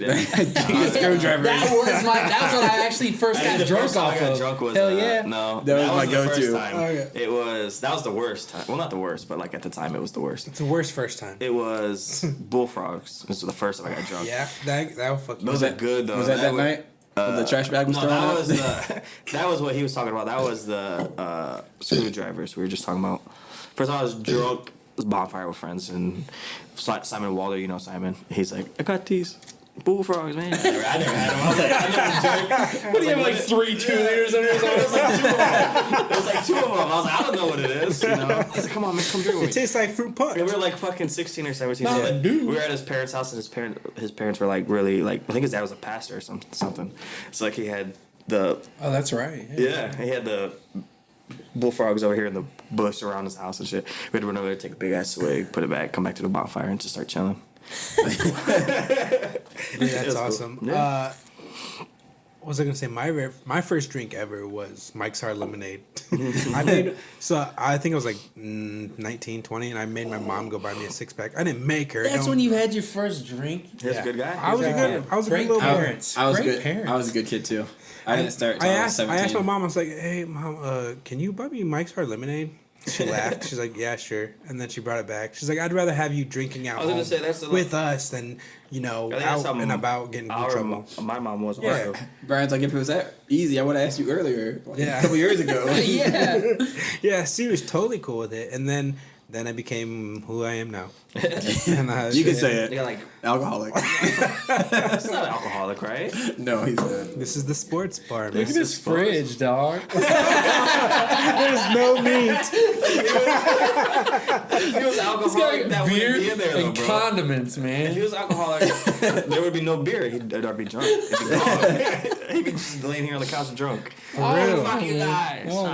me a screwdriver. That's what I actually first I think got the drunk first time off I got of. drunk was Hell yeah. no, That was my the go-to. first time. Okay. That was the worst time. Well, not the worst, but like at the time, it was the worst. It's the worst first time. It was bullfrogs. This was the first time I got drunk. Yeah, that will fuck you. Those up. are good though. Was that night? When the trash bag was No, thrown that out? was that was what he was talking about. That was the screwdrivers we were just talking about. First, I was drunk. It was bonfire with friends, and Simon Waller, you know Simon. He's like, I got these bullfrogs, man. I never had them. I was like, I never drank. What do you have, like 3 2-liters in It was like two of them. I was like, I don't know what it is. You know? I was like, come on, man, come drink It with me. tastes like fruit punch. And we were like fucking 16 or 17. No, So dude. we were at his parents' house, and his parents were like really like, I think his dad was a pastor or something. So like he had the Oh, that's right. he had the bullfrogs over here in the bush around his house and shit. We had to run over there, take a big ass swig, put it back, come back to the bonfire, and just start chilling. Yeah, that's was cool. awesome. Yeah. What was I gonna say? My first drink ever was Mike's Hard Lemonade. I think I was like 19, 20, and I made my mom go buy me a 6-pack. I didn't make her. That's Don't- when you had your first drink. He was a good guy. I was a good Great little boy. parents. I was Great good. parents. I was a good kid too. I didn't start. I Till asked 17. my mom. I was like, "Hey, mom, can you buy me Mike's Hard Lemonade?" She laughed. She's like, "Yeah, sure." And then she brought it back. She's like, "I'd rather have you drinking out I was gonna home say, that's a- with us than I think that's out how and about getting in trouble." My mom was Yeah. also. Brian's like, if it was that easy, I would have asked you earlier, like, Yeah. a couple years ago. Yeah. Yeah, she was totally cool with it, and then I became who I am now. And You can say it. Yeah, like Alcoholic. it's not alcoholic, right? No, he's not. This is the sports bar, man. Look at this fridge, dog. There's no meat. If he was alcoholic, that beer wouldn't be in there, though, and bro. condiments, If he man. was alcoholic, there would be no beer. He'd be drunk. He'd be gone. He'd be just laying here on the couch drunk. For real. Fuck you guys. Oh,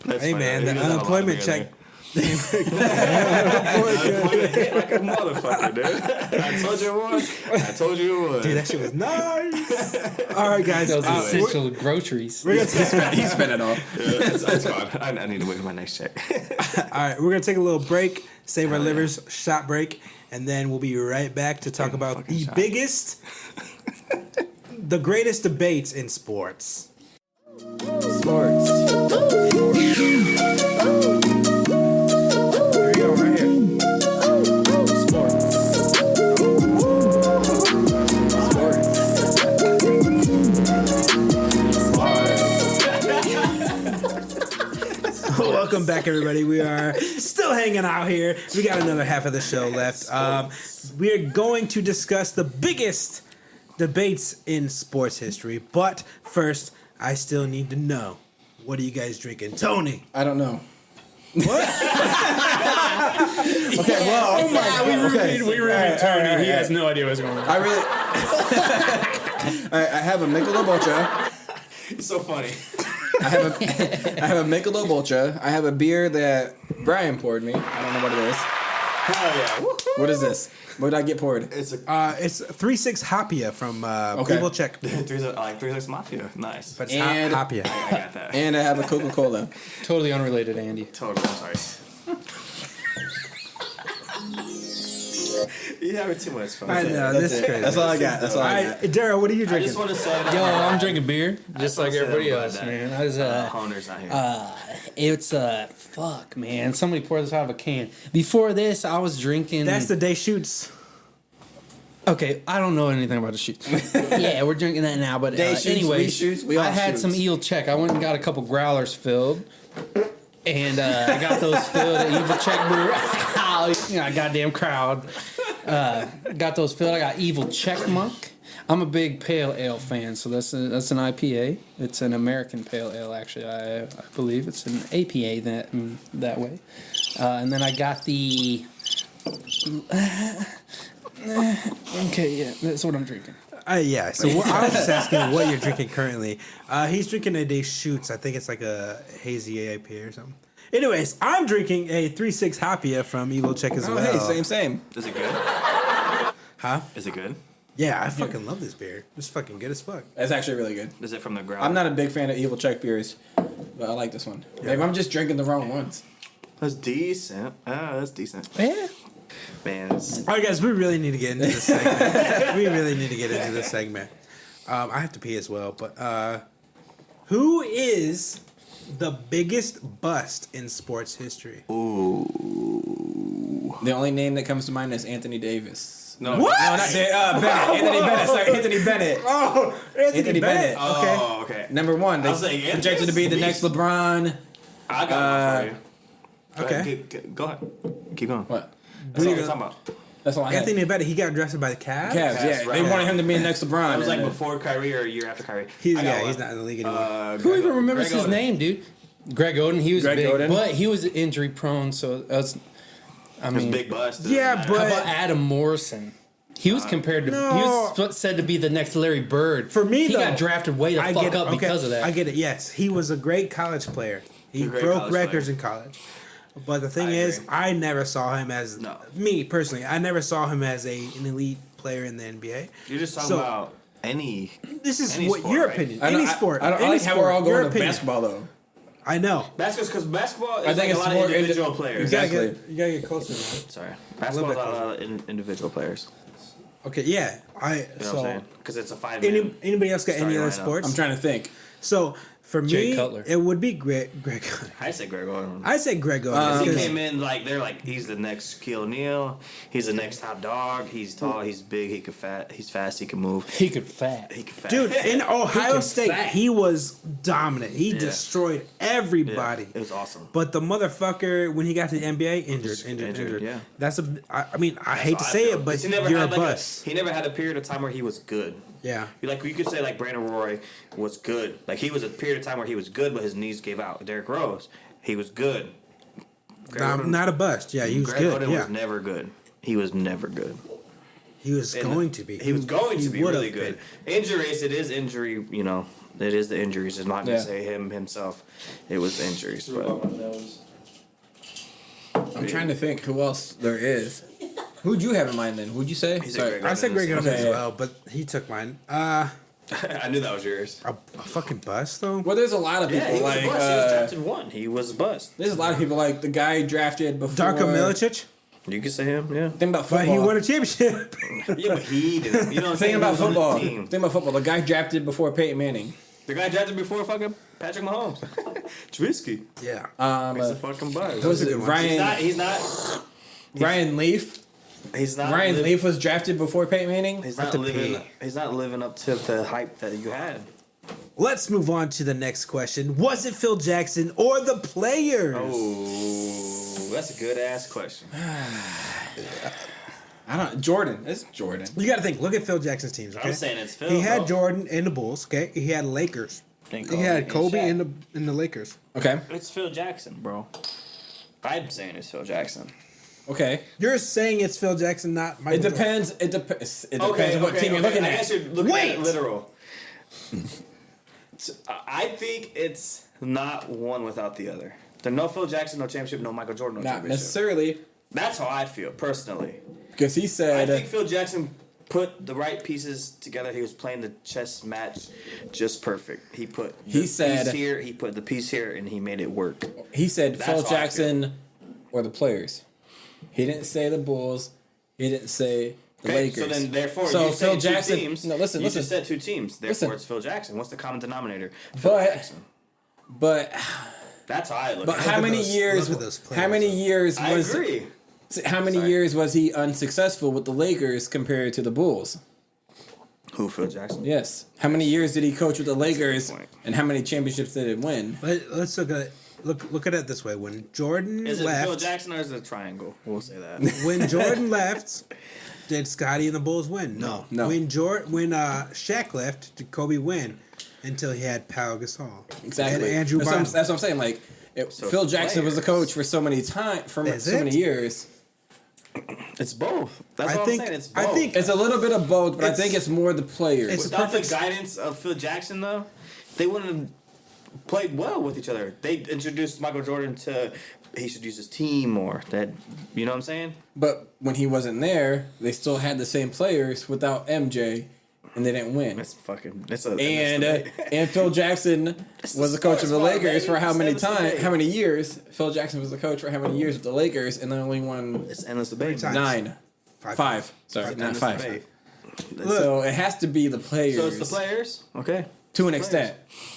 That's Hey funny. man, He the does have a lot of unemployment beer check. Unemployment hit like a motherfucker, dude. I told you it would. I told you it would. Dude, that shit was nice. All right, guys. Those we're essential groceries. gonna take, He spent it all. That's gone. I need to wait for my next check. all right, we're gonna take a little break, save our livers, shot break, and then we'll be right back to talk about fucking the shot. biggest, the greatest debates in sports. Sports. Here we go, right here. Welcome back, everybody. We are still hanging out here. We got another half of the show left. We are going to discuss the biggest debates in sports history. But first, I still need to know, what are you guys drinking? Tony. I don't know. Okay, well, We reviewed Tony. He has no idea what's going on. I really. I have a Michelob Ultra. It's so funny. I have a Michelob Ultra. I have a beer that Bryan poured me. I don't know what it is. Hell yeah. Woo-hoo. What is this? What did I get poured? It's a It's 3-6 Hapia from Okay. Evil Czech. 3-6 Mafia. Nice. But it's And- Hapia. I got that. And I have a Coca-Cola. Totally unrelated, Andy. Totally. I'm sorry. You're having too much fun. I know, That's this is it. crazy. That's all I got. That's all I got. Daryl, what are you I drinking? just want to say that. Yo, I'm drinking beer, just like wanna say everybody that I'm else, glad man. that, I was, Honer's not here. it's fuck, man. Somebody poured this out of a can. Before this, I was drinking. That's the day shoots. Okay, I don't know anything about the shoots. Yeah, we're drinking that now, but Day shoots, anyways, we shoots, we all I had shoots. some eel check. I went and got a couple growlers filled, and I got those filled at Evil Check Brewery. Goddamn crowd. Got those filled. I got Evil Check Monk. I'm a big pale ale fan, so that's an IPA. It's an American pale ale, actually. I believe it's an APA that way. And then I got the. Okay, yeah, that's what I'm drinking. Yeah, so I was just asking what you're drinking currently. He's drinking a day shoots. I think it's like a hazy IPA or something. Anyways, I'm drinking a 3-6 Hapia from Evil Czech as Oh, well. hey, same. Is it good? Huh? Is it good? Yeah, I fucking love this beer. It's fucking good as fuck. It's actually really good. Is it from the ground? I'm not a big fan of Evil Czech beers, but I like this one. Maybe I'm just drinking the wrong ones. That's decent. That's decent. Yeah. Man, it's, All right, guys, we really need to get into this segment. We really need to get into this segment. I have to pee as well, but who is the biggest bust in sports history? The only name that comes to mind is Anthony Davis. no. What? No, not Bennett. Anthony Bennett. Sorry, Anthony Bennett. Oh, Anthony Bennett. Okay. Oh, okay. Number one. They I was like, Anthony's projected to be the next beast. LeBron. I got one for you. Okay. Go ahead. Keep going. What? That's all we're talking about. That's all I had. Anthony Bennett, he got drafted by the Cavs. Cavs, yeah. That's They right. wanted him to be the next LeBron. It was like and- before Kyrie or a year after Kyrie. He's I got one. he's not in the league anymore. Who even remembers Greg his Oden. name, dude? Greg Oden. He was Greg big, Oden. but he was injury prone. So that's. I It was mean, big bust. Yeah, how but- about Adam Morrison? He was compared to. No. He was said to be the next Larry Bird. For me, he though, got drafted way the I fuck get it. up Okay, because of that. I get it. Yes, he was a great college player. He A great broke college records player. in college. But the thing I is, agree. I never saw him as No. me personally. I never saw him as an elite player in the NBA. You're just talking So- about any. This is Any what sport, your right? opinion. I know- Any sport. I any like how we're all sport, your going to opinion. basketball, though. I know. Basketball, because basketball is I think like it's a lot more of individual players. You gotta Exactly. get, you gotta get closer, man. Sorry. little Basketball is bit a lot of individual players. Okay, yeah. You know what I'm So saying? Because it's a 5 anybody else got any Starting other lineup. sports? I'm trying to think. So for Jay me, Cutler. it would be Greg. I say Greg Oden. I say Greg Oden. He because- came in like they're like he's the next Shaquille O'Neal. He's the next top dog. He's tall. He's big. He's fast. He can move. he could fat. He can fast. Dude, in Ohio can State, fight. he was dominant. He Yeah. destroyed Yeah, everybody. it was awesome. But the motherfucker, when he got to the NBA, injured. yeah. That's a. I mean, I That's hate how to I say feel. it, but 'Cause he never you're a had, like, bust. he never had a period of time where he was good. Yeah. Like you could say, like Brandon Roy was good. Like he was a period of time where he was good, but his knees gave out. Derrick Rose, he was good. Greg Oden- Not a bust. Yeah, he was Greg good. Oden Yeah, was never good. He was never good. he was And going to be. He was going to be would've really good. Injuries, it is injury. You know, it is the injuries. It's not gonna Yeah. say himself. It was the injuries, but I'm trying to think who else there is. Who'd you have in mind then? Who'd you say? He said Sorry. Greg I said Greg Oden Okay, as yeah. well, but he took mine. I knew that was yours. A fucking bust though. Well, there's a lot of people Yeah, he was like. a bust. He was drafted one. He was a bust. There's a lot of people like the guy drafted before. Darko Milicic, You could say him, yeah. Think about but football. he won a championship. Yeah, but he did. You know what I'm saying? Think about He was on the football. team. Think about football. The guy drafted before Peyton Manning. The guy drafted before fucking Patrick Mahomes. Trubisky. Yeah. He's a fucking bust. Who was That's a it? good one. Ryan. He's not. Ryan Leaf. He's not. Ryan li- Leaf was drafted before Peyton Manning. He's Not not to living. pay. He's not living up to the hype that you had. Let's move on to the next question. Was it Phil Jackson or the players? Oh, that's a good ass question. I don't. Jordan. It's Jordan. You got to think. Look at Phil Jackson's teams. Okay? I'm saying it's Phil. He had bro. Jordan in the Bulls. Okay, he had Lakers. And He had Kobe Shaq. in the Lakers. Okay. It's Phil Jackson, bro. I'm saying it's Phil Jackson. Okay. You're saying it's Phil Jackson, not Michael It Jordan. depends. It depends. It depends on what team you're looking I at. guess you're looking Wait! at it literal. I think it's. Not one without the other. There's no Phil Jackson, no championship, no Michael Jordan, no Not championship. necessarily, That's how I feel, personally. because he I said think Phil Jackson put the right pieces together. He was playing the chess match just perfect. He put the piece here, he put the piece here, and he made it work. Phil That's how I Jackson or the players. He didn't say the Bulls. He didn't say the Lakers. So then, therefore, So you Phil said Jackson. two teams. No, listen. You just said two teams. Therefore, Listen. it's Phil Jackson. What's the common denominator? Phil But Jackson. but That's how I look but at how it. many years? look at those players, How many though. years I was? agree. How many Sorry. years was he unsuccessful with the Lakers compared to the Bulls? Who, Phil Jackson? Yes. How many years did he coach with the a good Lakers, point. and how many championships did it win? Let's look at it. Look at it this way. When Jordan Is it Phil left, Jackson or is it a triangle? We'll say that. when Jordan left, did Scotty and the Bulls win? No. No. When Shaq left, did Kobe win? Until he had Pau Gasol. Exactly. And Andrew that's, Bynum. that's what I'm saying. Like So Phil Jackson was the players. coach for so many Is many it? years. It's both. That's I what think- I'm saying. It's I both. think- It's a little bit of both, but I It's- think it's more the players. it's- Without the perfect- guidance of Phil Jackson, though, they wouldn't have played well with each other. They introduced Michael Jordan to he should use his team more. That you know what I'm saying? But when he wasn't there, they still had the same players without MJ, and they didn't win. That's fucking. That's a. And Phil Jackson was the coach of the sports ball, Lakers for how baby. many It's endless debate. how many years? Phil Jackson was the coach for how many years with the Lakers, and they only won it's endless debate. times. 9, 5. Sorry, It's not endless 5. debate. So it has to be the players. So it's the players. Okay. to an Players. extent.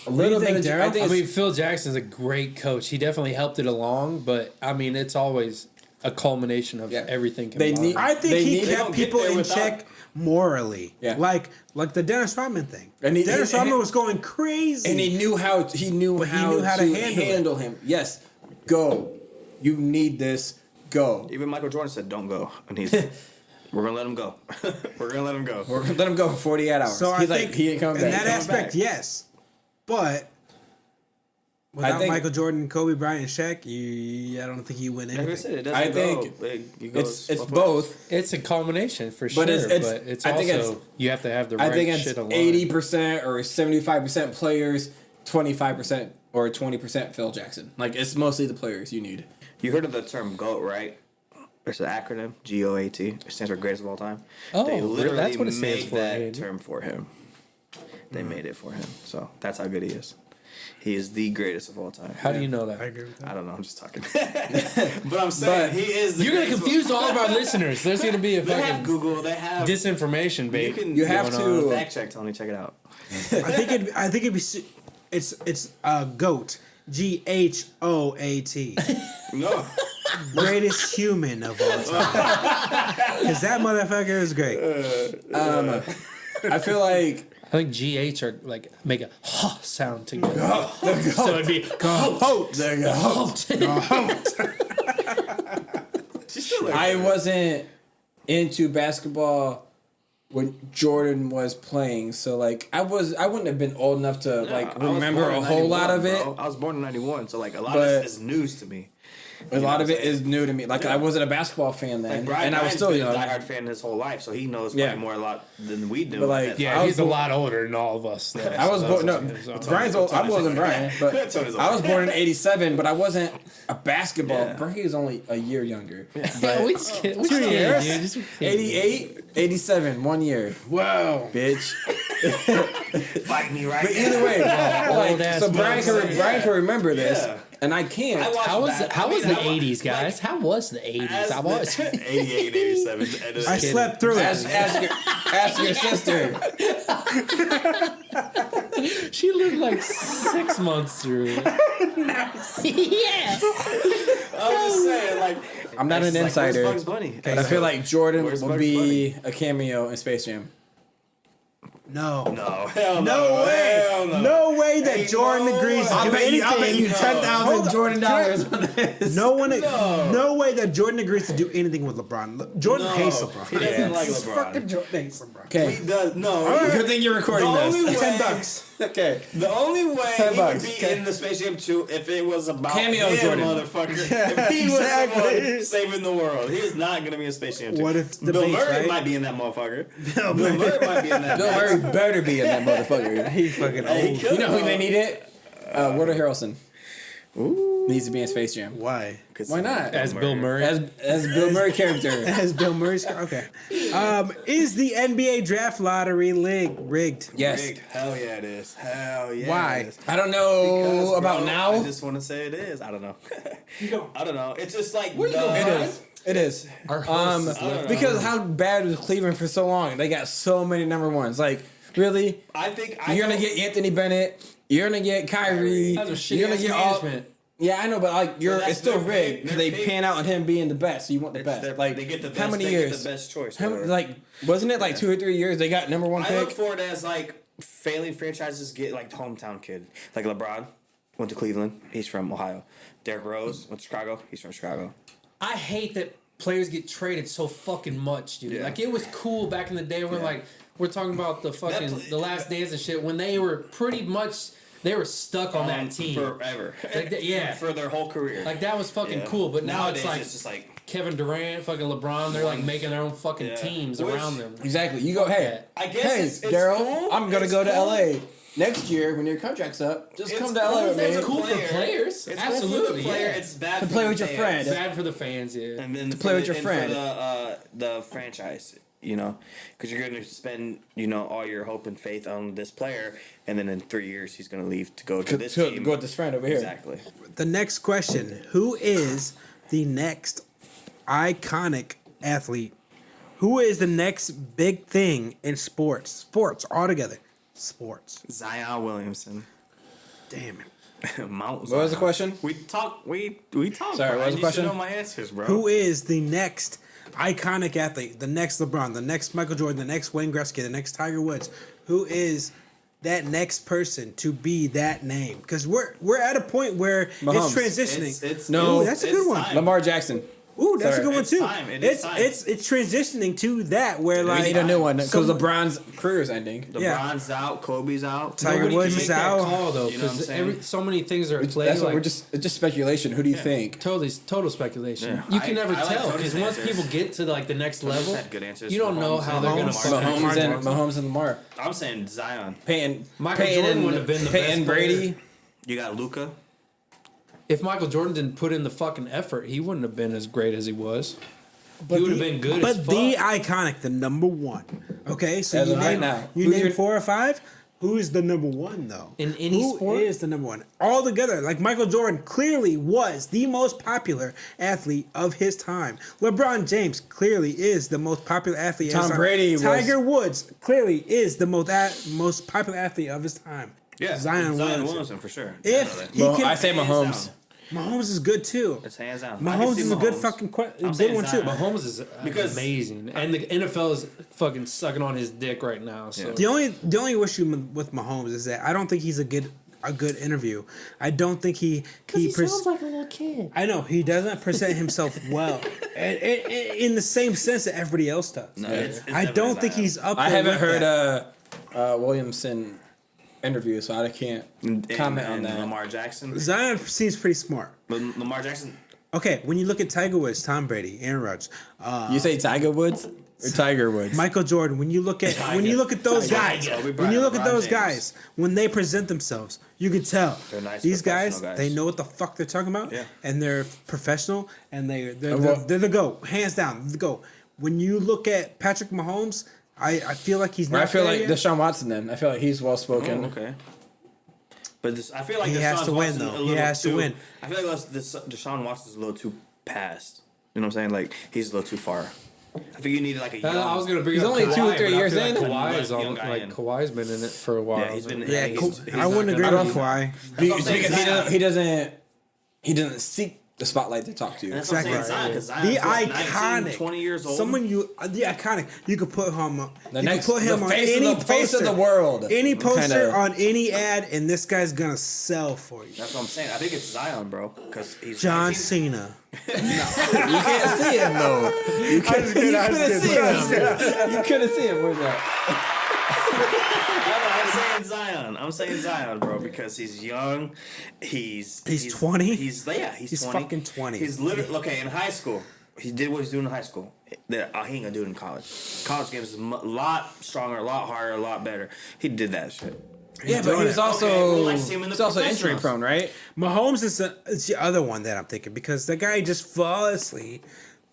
A do little you think, bit. Daryl? I think I it's, mean, Phil Jackson's a great coach. He definitely helped it along, but I mean, it's always a culmination of Yeah. everything. They need- I think They he need- they kept don't get people there in without- check morally. Yeah. Like the Dennis Rodman thing. And Dennis Rodman was going crazy. and he knew how to handle him. Yes, go. You need this. Go. Even Michael Jordan said, "Don't go," and he's. We're gonna let him go. We're gonna let him go. Or let him go for 48 hours. So I He's think like, he ain't coming in back. that He coming aspect, back. yes. But without think- Michael Jordan, Kobe Bryant, and Shaq, I don't think you win Like I anything. said, it doesn't I think go. You go It's both ways. both. It's a culmination for sure, But it's- but it's I also think it's- you have to have the I right think it's shit aligned. 80% or 75% players, 25% or 20% Phil Jackson. Like, it's mostly the players you need. You heard of the term GOAT, right? It's an acronym, GOAT. It stands for greatest of all time. Oh, they really? literally That's what it stands made for, that yeah. term for him. They made it for him. So that's how good he is. He is the greatest of all time. How do you know that? I agree with that. I don't know. I'm just talking. But I'm saying he is the You're gonna greatest of confuse all of our listeners. There's gonna be a They have fucking Google. They have. disinformation, babe. You have going to- on. Fact check, Tony. Check it out. I think it'd be. It's GOAT. GHOAT. No. Greatest human of all time. Because that motherfucker is great. I feel like I think GH are like make a huh sound together. So it'd be GOAT. there you go. She's still there. I wasn't into basketball when Jordan was playing, so like I wouldn't have been old enough to like I was remember born a in whole lot 91, of it. bro. I was born in '91, so like a lot But- of this is news to me. A lot of it is new to me. Like I wasn't a basketball fan then, Like Bryan, and I was still been young. a diehard fan his whole life, so he knows Yeah. probably more a lot than we do. But, like, at that yeah, time. I he's was a born- lot older than all of us. Though. I was born. No, So- Brian's old. I wasn't Brian, but Tony's old. I was born in '87. But I wasn't a basketball. Yeah. Brian is only a year younger. Yeah, we just kidding. We just kidding, years? dude. Just kidding. 88, 87, 1 year, Wow. bitch. Fight me right But now. either way, like, Old-ass so Brian motherfucker. can remember this, Yeah. and I can't. I watched How was that. how I was mean, the I wa- '80s, guys? How was the '80s? As I was. 88, 87. I slept through Ask, it. ask your sister. She lived like 6 months through it. Yeah. I was just saying, like, I'm not an it's like, insider, where's Bugs Bunny? but I feel like Jordan Where's will Bugs be a cameo in Space Jam. No. No, hell No way. Hell no. No way that Ain't Jordan no agrees to way. do anything. I'll bet you Hold $10,000 on. Jordan dollars on this. No way that Jordan agrees to do anything with LeBron. Jordan No, hates LeBron. he doesn't like Fucking LeBron. Jordan hates LeBron. Okay, He does no. good thing you're recording The only this. way- $10. Okay, The only way $10 he would be okay. in the Space Jam 2 if it was about Cameo him, Jordan. motherfucker. If he was exactly. someone saving the world, he is not gonna be in Space Jam 2. What if Bill debates, Murray right? might be in that motherfucker. Bill Bill Murray might be in that. Bill Murray better be in that motherfucker. He's fucking Hey, he old. killed You know who him. they needed? Woody Harrelson Ooh. needs to be in Space Jam. Why? Why not? As Bill Murray. As Bill Murray character. As Bill Murray's okay. Is the NBA draft lottery rigged? Yes. Rigged. Hell yeah, it is. Hell yeah. Why? It is. I don't know Because, about bro, now. I just want to say it is. I don't know. I don't know. It's just like It is. It is. Our host is I don't know. Because how bad was Cleveland for so long? They got so many number ones. Like, really? I think You're going to get Anthony Bennett. You're going to get Kyrie. That's a shitty You're going to get all. management. Yeah, I know, but like that's it's still their rigged pick. because Their they pick. pan out on him being the best. So you want the best. Like they get the best. how many they years? Get the best choice. How, whatever. like wasn't it like 2 or 3 years they got number one I pick? look for it as like failing franchises get like the hometown kid. Like LeBron went to Cleveland. He's from Ohio. Derrick Rose went to Chicago. He's from Chicago. I hate that players get traded so fucking much, dude. Yeah. Like it was cool back in the day where like we're talking about the fucking the Last Dance and shit when they were pretty much they were stuck on that team forever. Like, yeah. for their whole career. Like that was fucking Yeah. cool, but now Nowadays, it's like just like Kevin Durant, fucking LeBron. They're like making their own fucking Yeah. teams Which- around them. Exactly. You go, hey, I guess hey, it's Daryl, cool. I'm gonna It's go to cool. LA next year when your contract's up. Just It's come to cool LA with for me. the cool for player. players. It's Absolutely, cool for the player. yeah. It's bad To for play the with your fans. friend. It's bad for the fans, yeah. And then play with your and friend. for the franchise, you know, because you're going to spend all your hope and faith on this player, and then in 3 years he's going to leave to go to this To team. go with this friend over here. Exactly. The next question: who is the next iconic athlete? Who is the next big thing in sports? Sports altogether. Sports. Zion Williamson. Damn it. Mount What was the question? We talk. We talk. Sorry, what was the Brian. You should question? know my answers, bro. Who is the next iconic athlete? The next LeBron, the next Michael Jordan, the next Wayne Gretzky, the next Tiger Woods. Who is that next person to be that name? Because we're at a point where Mahomes. it's transitioning. It's No, Ooh, that's a good one. time. Lamar Jackson. Ooh, that's Sorry. a good one It's too. time. It is time. It's transitioning to that where We like need a new one because some- LeBron's career is ending. LeBron's out. Kobe's out. Tiger Nobody Woods can is make that out. call though, You know what I'm because saying? so many things are at play. That's what like, we're just it's just speculation. Who do you think? total speculation. Yeah. You can never I like tell Tony's because once answers. people get to like the next level, had good answers. you don't know Mahomes how and they're gonna Mahomes. fucking. Mahomes and Lamar. I'm saying Zion. Peyton Michael Peyton Jordan and, would have been the Peyton best Brady. You got Luca. If Michael Jordan didn't put in the fucking effort, he wouldn't have been as great as he was. He would have been good as But fuck. the iconic, the number one. Okay, so As you of right name now. you Who's name your- 4 or 5. Who's the number one though? In any sport? Who is the number one? All together, like Michael Jordan clearly was the most popular athlete of his time. LeBron James clearly is the most popular athlete. of his Tom time. Brady was- Tiger Woods clearly is the most popular athlete of his time. Zion Williamson. for sure. If he Well, can, I say Hands Mahomes. down. Mahomes is good too. It's hands down. I can Mahomes see is a good Mahomes. fucking I'm good saying one too. Zion. Mahomes is Because- amazing, and the NFL is fucking sucking on his dick right now. So The only issue with Mahomes is that I don't think he's a good interview. I don't think he sounds like a little kid. I know he doesn't present himself well, in the same sense that everybody else does. No, it's I definitely don't think Zion. he's up. I there haven't with heard that. Williamson interview, so I can't comment on And that. Lamar Jackson. Zion seems pretty smart. But Lamar Jackson. Okay, when you look at Tiger Woods, Tom Brady, Aaron Rodgers, You say Tiger Woods or Tiger Woods? Michael Jordan. When you look at those guys, Kobe when Bryant, you look at LeBron those James. guys, when they present themselves, you can tell They're nice these guys, professional guys. they know what the fuck they're talking about, Yeah. and they're professional, and they're well- the GOAT, hands down, the GOAT. When you look at Patrick Mahomes, I feel like he's not. I feel there like yet. Deshaun Watson. Then I feel like he's well spoken. Oh, okay. But I feel like He has Deshaun to win, Watson's though. a He little has to too- win. I feel like Deshaun Watson's a little too past. You know what I'm saying? Like he's a little too far. I think you needed like a young. I was gonna bring He's up only Kawhi, 2 or 3 but I years feel like in. Kawhi is Young on, guy like in. Kawhi's been in it for a while. Yeah, he's been. Yeah, he's I wouldn't not agree gonna- with Kawhi. That's what I'm saying, Because Zion. he doesn't seek the spotlight to talk to you. That's what I'm saying, Exactly. Zion, 'cause The Zion's what, iconic, 19, 20 years old. Someone the iconic. You could put him. The You next, could put him the on face any of the face of poster. the world. Any poster Kinda- on any ad, and this guy's gonna sell for you. That's what I'm saying. I think it's Zion, bro, because he's John 19. Cena. You can't see him though. You couldn't see him. You couldn't see him. Where's that? I'm saying Zion, bro, because he's young. He's 20? He's 20. fucking 20. He's literally okay in high school. He did what he's doing in high school. That he ain't gonna do it in college. College games is a lot stronger, a lot harder, a lot better. He did that shit. Yeah, but he was also well, let's see him in the he's also injury professionals. prone, right? Mahomes is the other one that I'm thinking because the guy just flawlessly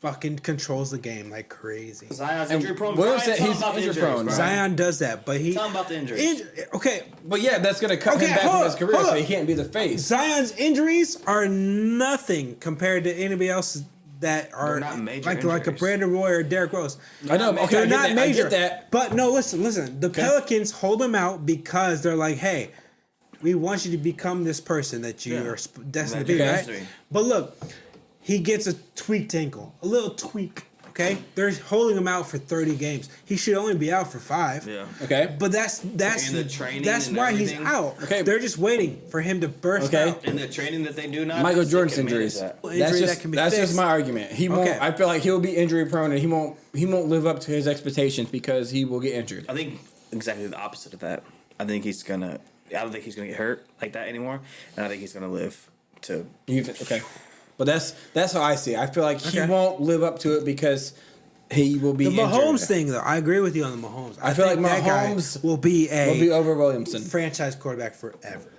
fucking controls the game like crazy. Zion's injury prone. what Brian, was it? tell him He's about the injury injuries, prone. Brian. Zion does that, but he Tell him about the injuries. Okay, But yeah, that's gonna cut Okay, him back hold from his up, career, hold so up. he can't be the face. Zion's injuries are nothing compared to anybody else that are They're not major like a injuries. Brandon Roy or Derrick Rose. I know. Okay, They're I get not that, major. I get that. But no, listen. The Pelicans hold him out because they're like, hey, we want you to become this person that you are destined to be, Okay. right? But look, he gets a tweaked ankle, a little tweak. Okay, they're holding him out for 30 games. He should only be out for 5. Yeah. Okay. But that's In the training that's and why he's everything. out. Okay. They're just waiting for him to burst Okay. out. In the training that they do now, Michael they Jordan's can manage injuries. that. Injury That's that just can be that's fixed. just my argument. He won't. Okay. I feel like he'll be injury prone, and he won't live up to his expectations because he will get injured. I think exactly the opposite of that. I don't think he's gonna get hurt like that anymore, and I think he's gonna live to. Okay, but that's how I see it. I feel like he Okay. won't live up to it because he will be The Mahomes injured. thing, though, I agree with you on the Mahomes. I feel think like that guy Mahomes will be a will be over Williamson. franchise quarterback forever.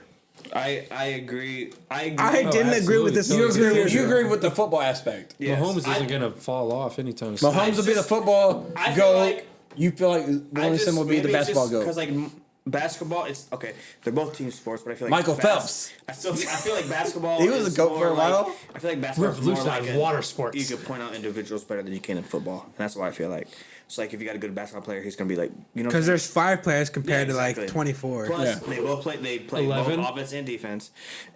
I agree. I agree. I didn't agree with absolutely. this. You You 2 agree? years You ago. agree with the football aspect? Yes. Mahomes I- isn't gonna fall off anytime soon. Mahomes will be the just- football I feel goat. like- You feel like Williamson will be the basketball goat. Because like basketball, it's okay. They're both team sports, but I feel like Michael Phelps. I feel like basketball. He was is a goat more for a like- while. I feel like basketball is more Revolutionized like water sports. You could point out individuals better than you can in football, and that's why I feel like. So like if you got a good basketball player, he's gonna be like Because there's 5 players compared Yeah, to exactly. like 24. Plus, Yeah. they both play. They play 11. both offense and defense.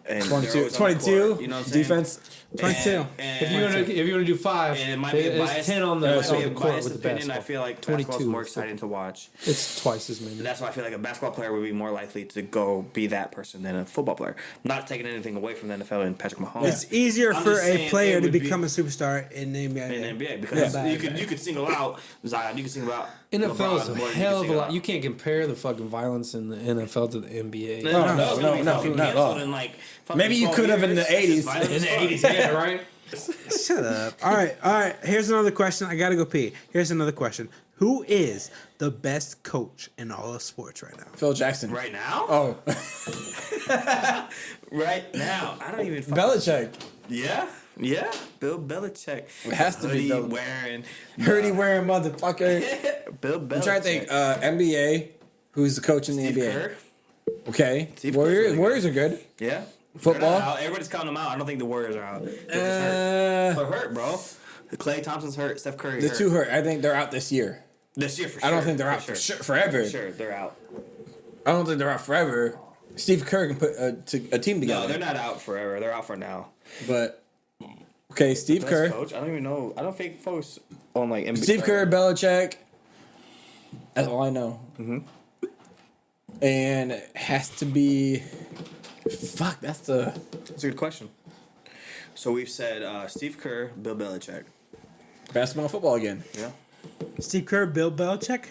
And 22, they're always on the 22 court, you know what I'm saying? defense. 22. If you want to do 5, And it might be a it's biased, 10 on it the, might be on a the court biased with the opinion. I basketball. feel like basketball's 22 more exciting to watch. It's twice as many. And that's why I feel like a basketball player would be more likely to go be that person than a football player. Not taking anything away from the NFL and Patrick Mahomes. It's easier I'm for just a saying player it to would be- become a superstar in the NBA. in the NBA because Yeah. you could single out Zion, you could single out NFL is LeBron more than a you hell can of a single lot. out- You can't compare the fucking violence in the NFL to the NBA. No, no, it's no, gonna be no, fucking not at canceled all. in, like, fucking Maybe you 12 could have in years. the It's just 80s. violent In as the fuck. 80s, yeah, right? Shut up. All right. Here's another question. I gotta go pee. Here's another question. Who is the best coach in all of sports right now? Phil Jackson. Right now? Oh, Right now. I don't even fucking... Belichick. Yeah? Yeah? Bill Belichick. It has to be Hoodie Belichick. wearing... Hurdy wearing motherfucker. Bill Belichick. I'm trying to think. NBA. Who's the coach in the Steve NBA? Kerr. Okay. Steve Kerr's Warriors. really good. Warriors are good. Yeah. Football? They're not out. Everybody's counting them out. I don't think the Warriors are out. They're hurt, bro. Klay Thompson's hurt. Steph Curry The hurt. two hurt. I think they're out this year. This year for sure. I don't think they're out for sure, forever. For sure, they're out. I don't think they're out forever. Steve Kerr can put a team together. No, they're not out forever. They're out for now. But okay, Steve Best Kerr. coach? I don't even know. I don't think folks on like NBA. Steve Kerr, Belichick. That's all I know. Mm-hmm. And it has to be. Fuck, that's a That's a good question. So we've said Steve Kerr, Bill Belichick. basketball, football again. Yeah. Steve Kerr, Bill Belichick,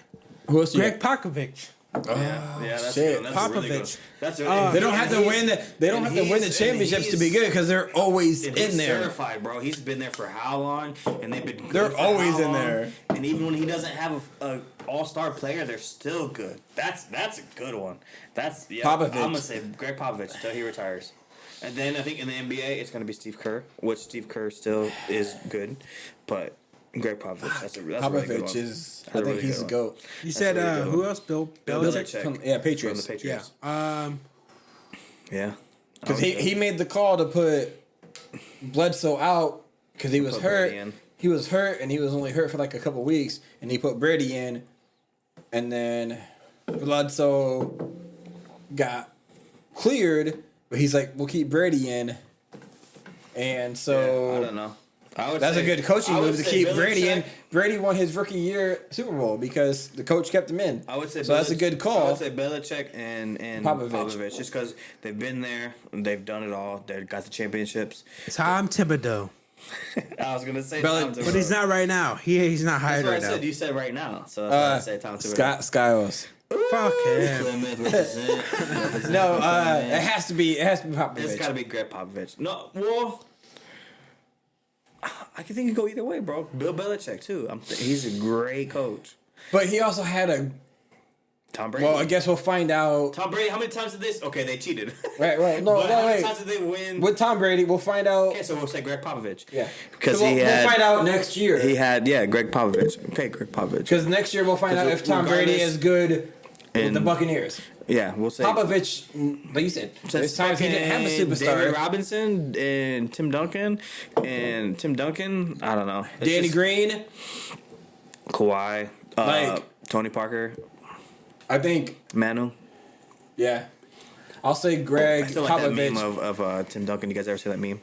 Who else? Greg Popovich. Yeah, that's shit. good. That's really good. Popovich. That's They don't have to win the. They don't have to win the championships to be good because they're always And in he's there. certified, bro. He's been there for how long? And they've been good They're for always how in long? there. And even when he doesn't have a all-star player, they're still good. That's a good one. That's Popovich. I'm gonna say Greg Popovich until he retires. And then I think in the NBA it's gonna be Steve Kerr, which Steve Kerr still is good, but Greg Popovich. That's a really good Popovich one. is. That's I think really he's good a one. goat. You said a really good who one. else? Bill Bill Belichick. Belichick. From- From yeah, the Patriots. Patriots. Yeah. Yeah. Because he made the call to put Bledsoe out because he was Put hurt. Brady in. He was hurt and he was only hurt for like a couple weeks, and he put Brady in, and then Bledsoe got cleared, but he's like, we'll keep Brady in, and so I don't know. I would that's say, a good coaching I would move to say keep Brady in. Belichick- Brady won his rookie year Super Bowl because the coach kept him in. I would say so. That's a good I call. would say Belichick and Popovich, just because they've been there, and they've done it all. They've got the championships. Tom Thibodeau, I was gonna say Beli- Tom Thibodeau. but he's not right now. He's not That's hired what I right now. said. You said right now, so that's why I say Tom Thibodeau. Skyos. Fuck him. Plymouth represent. No, it has to be. It has to be Popovich. It's got to be Greg Popovich. No, well, I can think you go either way, bro. Bill Belichick too. He's a great coach. But he also had a Tom Brady. Well, I guess we'll find out. Tom Brady. How many times did this? Okay, they cheated. Right. No, But how many wait. times did they win? With Tom Brady, we'll find out. Okay, so we'll say Greg Popovich. Yeah. Because So we'll had. find out next year. He had Greg Popovich. Okay, Greg Popovich. Because next year we'll find out if Tom Brady is good with the And- Buccaneers. Yeah, we'll say. Popovich, like you said, there's times he didn't have a David superstar. Robinson and Tim Duncan. I don't know. It's Danny just Green. Kawhi. Like- Tony Parker. I think, Manu. yeah. I'll say Greg I still like that meme Popovich. of Tim Duncan. You guys ever see that meme?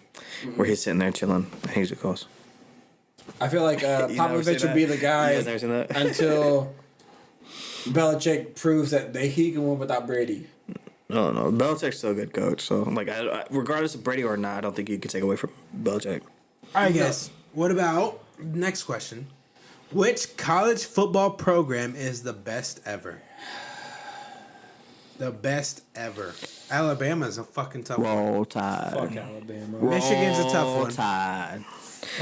Where he's sitting there chilling and he's close. I feel like You never Popovich seen would be that? the guy You guys never seen that? until Belichick proves that he can win without Brady. No. Belichick's still a good coach. So, like, regardless of Brady or not, I don't think you can take away from Belichick. All right, guys. What about next question? Which college football program is the best ever? The best ever. Alabama's a fucking tough one. Roll Tide. Fuck Alabama. Michigan's a tough Roll one. Tide.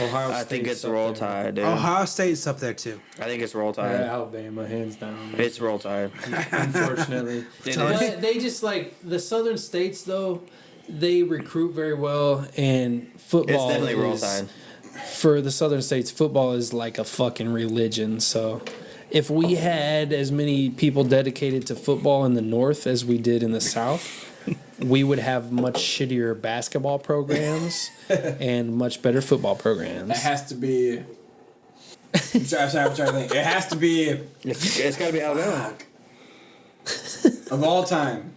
Ohio I think State's it's up Roll there. Tide, dude. Ohio State's up there too. I think it's Roll Yeah, Tide. Alabama, hands down. It's Roll Tide. Unfortunately. But they just like the southern states though, they recruit very well, and football. It's definitely Roll is- Tide. For the southern states, football is like a fucking religion. So, if we had as many people dedicated to football in the north as we did in the south, we would have much shittier basketball programs and much better football programs. It has to be. I'm trying to think. It has to be It's got to be Alabama. of all time.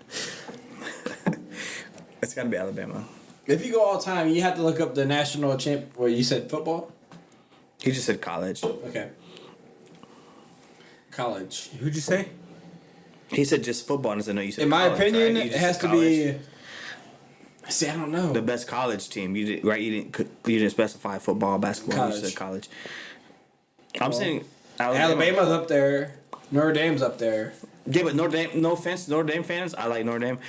It's got to be Alabama. If you go all time, you have to look up the national champ. Well, you said football. He just said college. Okay. College. Who'd you say? He said just football. And I said, no, you said In my college, opinion, right? You it just has said to college. be. See, I don't know. The best college team. You did, right? You didn't specify football, basketball. You College. said college. I'm saying Alabama's up there. Notre Dame's up there. Yeah, but Notre Dame. No offense, to Notre Dame fans. I like Notre Dame.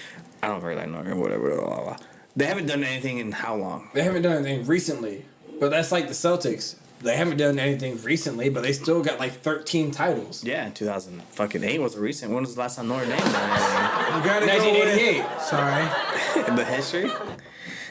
I don't really like Notre Dame. Whatever. Blah, blah, blah. They haven't done anything in how long? They haven't done anything recently, but that's like the Celtics. They haven't done anything recently, but they still got like 13 titles. Yeah, 2008 was a recent. When was the last time Notre Dame done anything? You gotta go 1988. with. Sorry. In the history?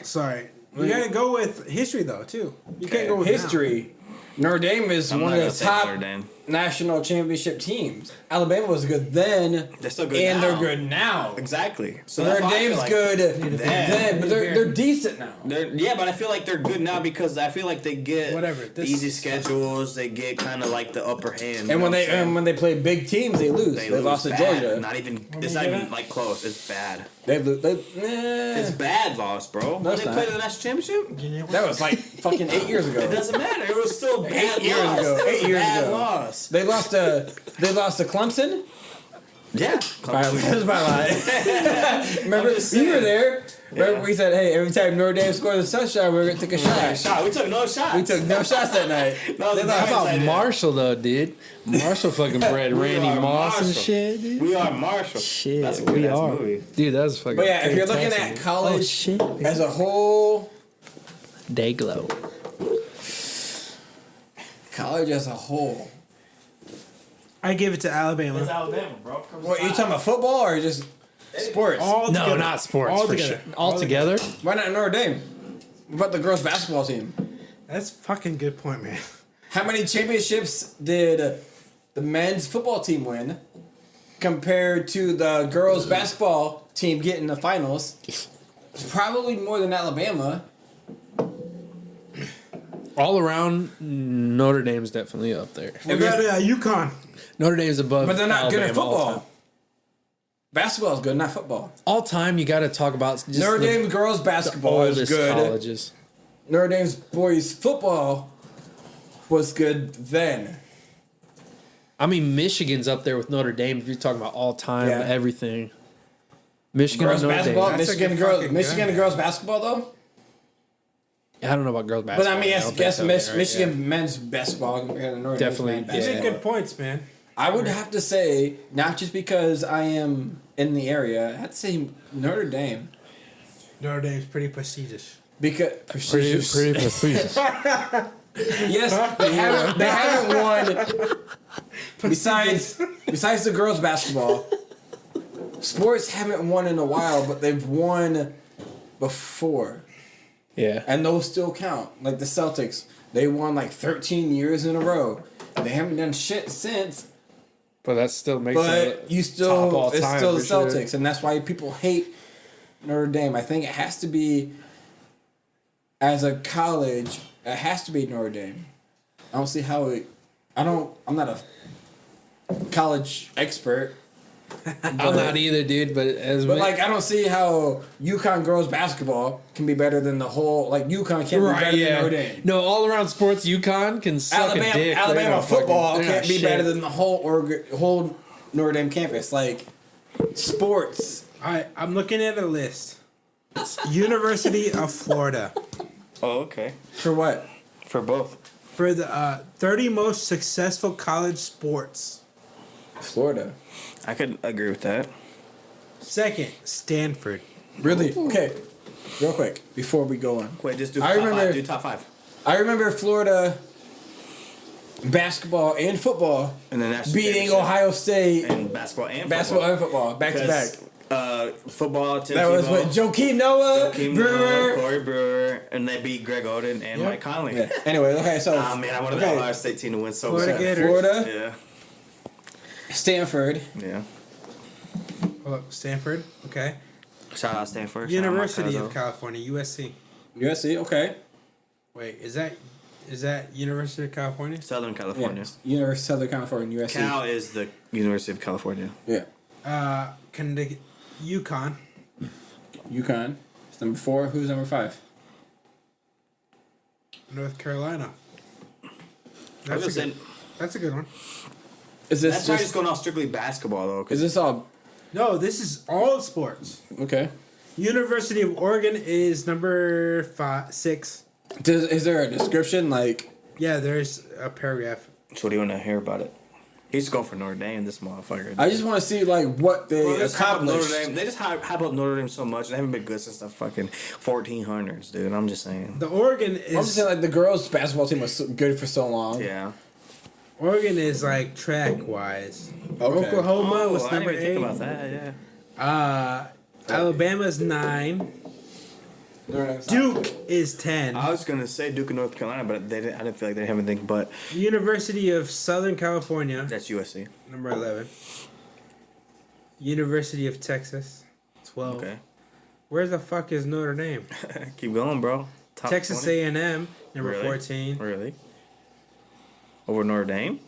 Sorry. You gotta go with history though too. You can't go with History. Notre Dame is I'm one not of gonna the say top Notre Dame. national championship teams. Alabama was good then, They're still good and now. they're good now. Exactly. So Notre that's why I feel Dame's like good then, but they're decent now. Yeah, but I feel like they're good now because I feel like they get Whatever, the this- easy schedules. They get kind of like the upper hand. And when they play big teams, they lose. They lose lost to bad. Georgia. Not even. It's not even like close. It's bad. It's Nah. bad loss, bro. When it's they not. played the national championship, That was like fucking 8 years ago. it doesn't matter. It was still a bad 8 years loss. ago. It was 8 a years bad ago. loss. They lost to Clemson. Yeah. That's my lie. Remember, just you were saying. there. Remember, Yeah. we said, "Hey, every time Notre Dame scores a touchdown, we're gonna take a shot." We took no shots. We took no shots that night. No, They the lost. How about Excited. Marshall though, dude? Marshall fucking bred We Randy are Moss and Marshall. shit, dude. We are Marshall. Shit, That's a we good-ass are. movie. Dude, that was fucking. But yeah, if you're looking fantastic. at college oh, shit, as a whole, day glow. college as a whole. I give it to Alabama. Alabama, bro. What, you talking about football or just sports? All No, together. not sports All for together. sure. All together. Why not Notre Dame? What about the girls' basketball team? That's fucking good point, man. How many championships did the men's football team win compared to the girls' basketball team get in the finals? It's probably more than Alabama. All around, Notre Dame's definitely up there. We got UConn. Notre Dame's above. But they're not good at Alabama all football. time. Basketball is good, not football. All time, you got to talk about just Notre the, Dame girls the basketball is oldest good. colleges. Notre Dame's boys football was good then. I mean, Michigan's up there with Notre Dame. If you're talking about all time, Yeah. everything. Michigan, Girls Notre basketball, Dame. That's a Michigan good girls, fucking Michigan gun. girls basketball though. I don't know about girls But basketball. I mean, don't think guess so, Michigan right? men's basketball compared to Notre Definitely, Dame's yeah. men's These are basketball. good points, man. I would have to say, not just because I am in the area, I'd say Notre Dame. Notre Dame's pretty prestigious. Because Pretty prestigious. yes, they haven't won besides the girls basketball. sports haven't won in a while, but they've won before. Yeah. And those still count. Like the Celtics, they won like 13 years in a row. They haven't done shit since, But that still makes it but you top still, all it's time still the for sure. Celtics. And that's why people hate Notre Dame. I think it has to be, as a college, it has to be Notre Dame. I don't see how it, I'm not a college expert. I'm not either, dude. But But like, I don't see how UConn girls basketball can be better than the whole. Like UConn can't be better than Notre Dame. No, all around sports, UConn can suck a dick. Alabama football They're not can't be shit. better than the whole Notre Dame campus. Like sports. All right, I'm looking at a list. University of Florida. Oh, okay. For what? For both. For the 30 most successful college sports. Florida. I could agree with that. Second, Stanford. Really? Okay. Real quick before we go on. Wait, just do I top remember- five. Do top five. I remember Florida basketball and football And then that's beating Ohio State and basketball and basketball and football back to back. Football, Tim That was Tebow, what Joakim Noah, Joakim Brewer. Noah, Corey Brewer, and they beat Greg Oden and Mike Conley. Yeah. Anyway, okay, so Ah man, I wanted the Ohio State team to win so Florida bad. Gators. Florida, Yeah, Stanford, yeah. Oh, Stanford. Okay. Shout out Stanford. University shout out of California, USC. USC. Okay, Wait, is that University of California? Southern California. University of Southern California, USC. Cal is the University of California. Yeah, UConn. UConn. It's number 4. Who's number 5? North Carolina. I was That's just a good, saying, that's a good one. Is this that's probably just just? going off strictly basketball though. 'Cause Is this all? No, this is all sports. Okay. University of Oregon is number 6. Is there a description like? Yeah, there's a paragraph. So what do you want to hear about it? He's going for Notre Dame, this motherfucker. I just want to see like what they Well, they just hype up Notre accomplished. Dame. They just hype up Notre Dame so much. They haven't been good since the fucking 1400s, dude. I'm just saying. The Oregon I'm just is saying like the girls' basketball team was so good for so long. Yeah. Oregon is like track wise. Okay. Oklahoma was I didn't number even think 8. about that. Yeah. Alabama's 9. Duke is 10. I was gonna say Duke and North Carolina, but they didn't, I didn't feel like they have anything. But University of Southern California, that's USC. number 11. University of Texas, 12. Okay. Where the fuck is Notre Dame? Keep going, bro. Top Texas 20? A&M, number Really? 14. Really? Over Notre Dame?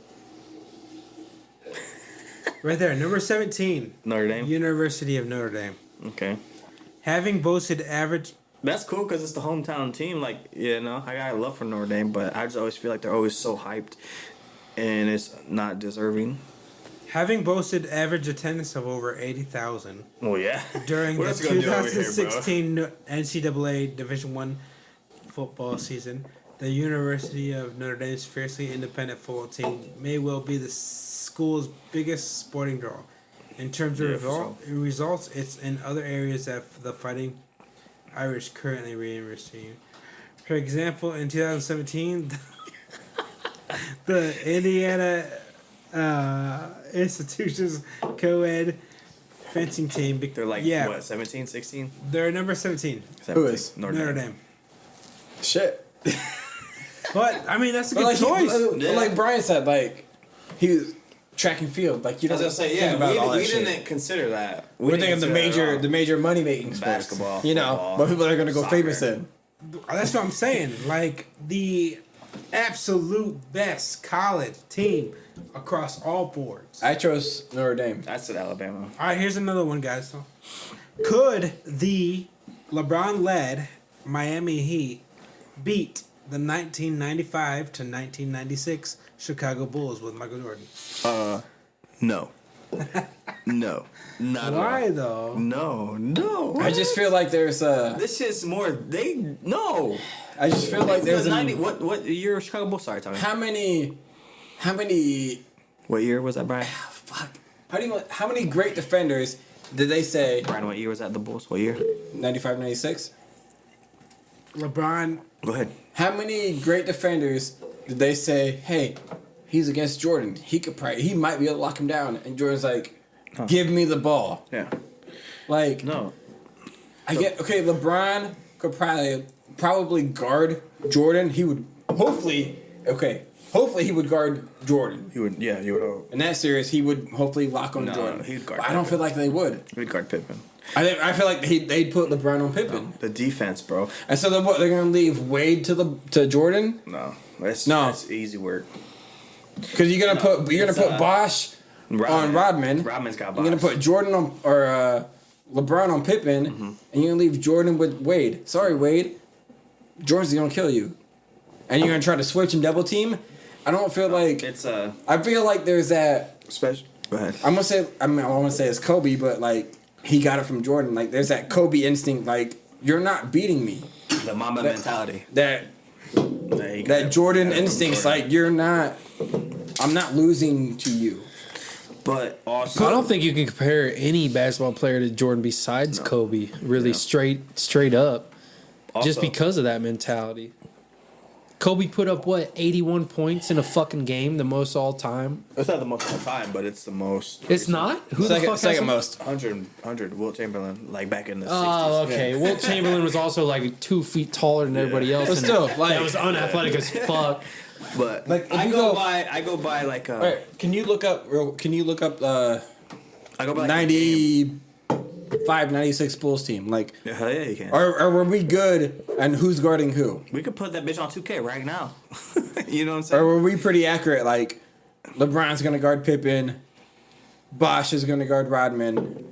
Right there, number 17. Notre Dame. University of Notre Dame. Okay. Having boasted average. That's cool because it's the hometown team. Like, you know, I got love for Notre Dame, but I just always feel like they're always so hyped, and it's not deserving. Having boasted average attendance of over 80,000 Well, yeah. during What the else you gonna do over here, bro? 2016 NCAA Division I football season, the University of Notre Dame's fiercely independent football team may well be the school's biggest sporting draw. In terms of Yeah, for results, it's in other areas that the Fighting Irish currently receiving. For example, in 2017, the Indiana institution's co-ed fencing team. They're like, what, 17, 16? They're number 17. 17. Who is? Notre Dame. Shit. But I mean, that's a But good like, choice. Yeah. like Bryan said, like he was track and field. Like you I don't was gonna say, think yeah, about all that we shit. didn't consider that. We're thinking the didn't major money making sports. Basketball, You know, football, but people are gonna go soccer. famous in. That's what I'm saying. Like the absolute best college team across all boards. I chose Notre Dame. I said Alabama. All right, here's another one, guys. Could the LeBron-led Miami Heat beat the 1995 to 1996 Chicago Bulls with Michael Jordan? No. No. Not Why at all. though? No. I just feel like there's a. This shit's more. No. I just feel like there's the a. 90. What year was Chicago Bulls? Sorry, Tommy. How many? What year was that, Brian? Fuck. How many great defenders did they say? Brian, what year was that? The Bulls? What year? 95, 96? LeBron. Go ahead. How many great defenders did they say, hey, he's against Jordan. He might be able to lock him down. And Jordan's like, give me the ball. Yeah. Like, No. I get LeBron could probably guard Jordan. He would hopefully he would guard Jordan. He would. Yeah, you would hope. In that series, he would hopefully lock on Jordan. He'd guard But I don't feel like they would. He'd guard Pippen. I feel like they'd put LeBron on Pippen. The defense, bro. And so they're gonna leave Wade to Jordan No, that's easy work. because you're gonna put Bosh on Rodman. Rodman's got You're gonna Bosh. put Jordan on or LeBron on Pippen, and you're gonna leave Jordan with Wade. Sorry, Wade. Jordan's gonna kill you, and you're gonna try to switch and double team. I don't feel like It's I feel like there's that. special. Go ahead. I want to say it's Kobe, but like he got it from Jordan. Like there's that Kobe instinct. Like you're not beating me. The Mamba mentality. That There you go. that Jordan That's from instinct's Jordan. like you're not. I'm not losing to you. But also, I don't think you can compare any basketball player to Jordan besides Kobe. Really, No. straight up, just also- because of that mentality. Kobe put up 81 points in a fucking game, the most all time. It's not the most of all time, but it's the most. It's not. Who the Second, fuck second has most. 100. Wilt Chamberlain, like back in the 60s. Oh, okay. Wilt Chamberlain was also like 2 feet taller than everybody else. But and still, like- that was unathletic as fuck. But Like, if I you go go- by like All right, can you look up? I go by like 95, 96 Bulls team? Like, Yeah, hell yeah, you can. or were we good? And who's guarding who? We could put that bitch on 2K right now. You know what I'm Or saying? were we pretty accurate? Like, LeBron's gonna guard Pippen, Bosh is gonna guard Rodman.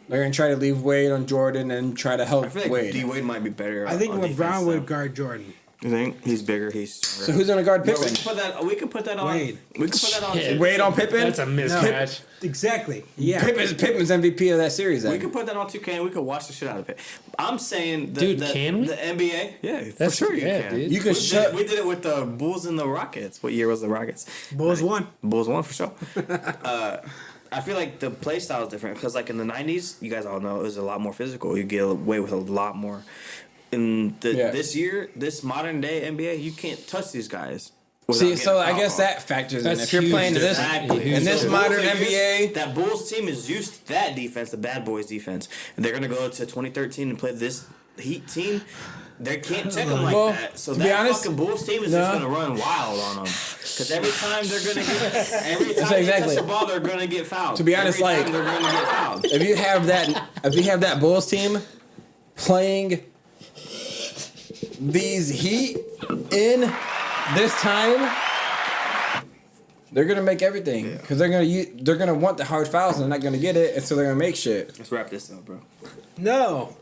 They're gonna try to leave Wade on Jordan and try to help I feel like Wade. D Wade might be better. I think on LeBron defense, would though. guard Jordan. You think he's bigger? He's So who's gonna guard We Pippen? could put that. We could put that on. Wade. We could put that on. Shit. Wade on Pippen. That's a mismatch. Exactly. Yeah. Pippin's MVP of that series. We Then. could put that on 2K and we could watch the shit out of it. I'm saying, Dude, can we? The NBA, yeah, That's- for sure you yeah, can. dude. You can shut. We did it with the Bulls and the Rockets. What year was the Rockets? Bulls won. Bulls won for sure. I feel like the play style is different because, like in the '90s, you guys all know it was a lot more physical. You get away with a lot more. In this year, this modern day NBA, you can't touch these guys. without See, getting so a I foul guess call. that factors in. That's If you're huge playing this Exactly. in this So modern Bulls are used- NBA, that Bulls team is used to that defense, the bad boys defense, and they're gonna go to 2013 and play this Heat team. They can't check them like Well, that. So to be that honest, fucking Bulls team is no. just gonna run wild on them. Because every time they're gonna get, every time Exactly. they touch the ball, they're gonna get fouled. To be honest, every time like- they're gonna get fouled. if you have that Bulls team playing these Heat in this time, they're gonna make everything because they're gonna want the hard fouls and they're not gonna get it, and so they're gonna make shit. Let's wrap this up, bro. No.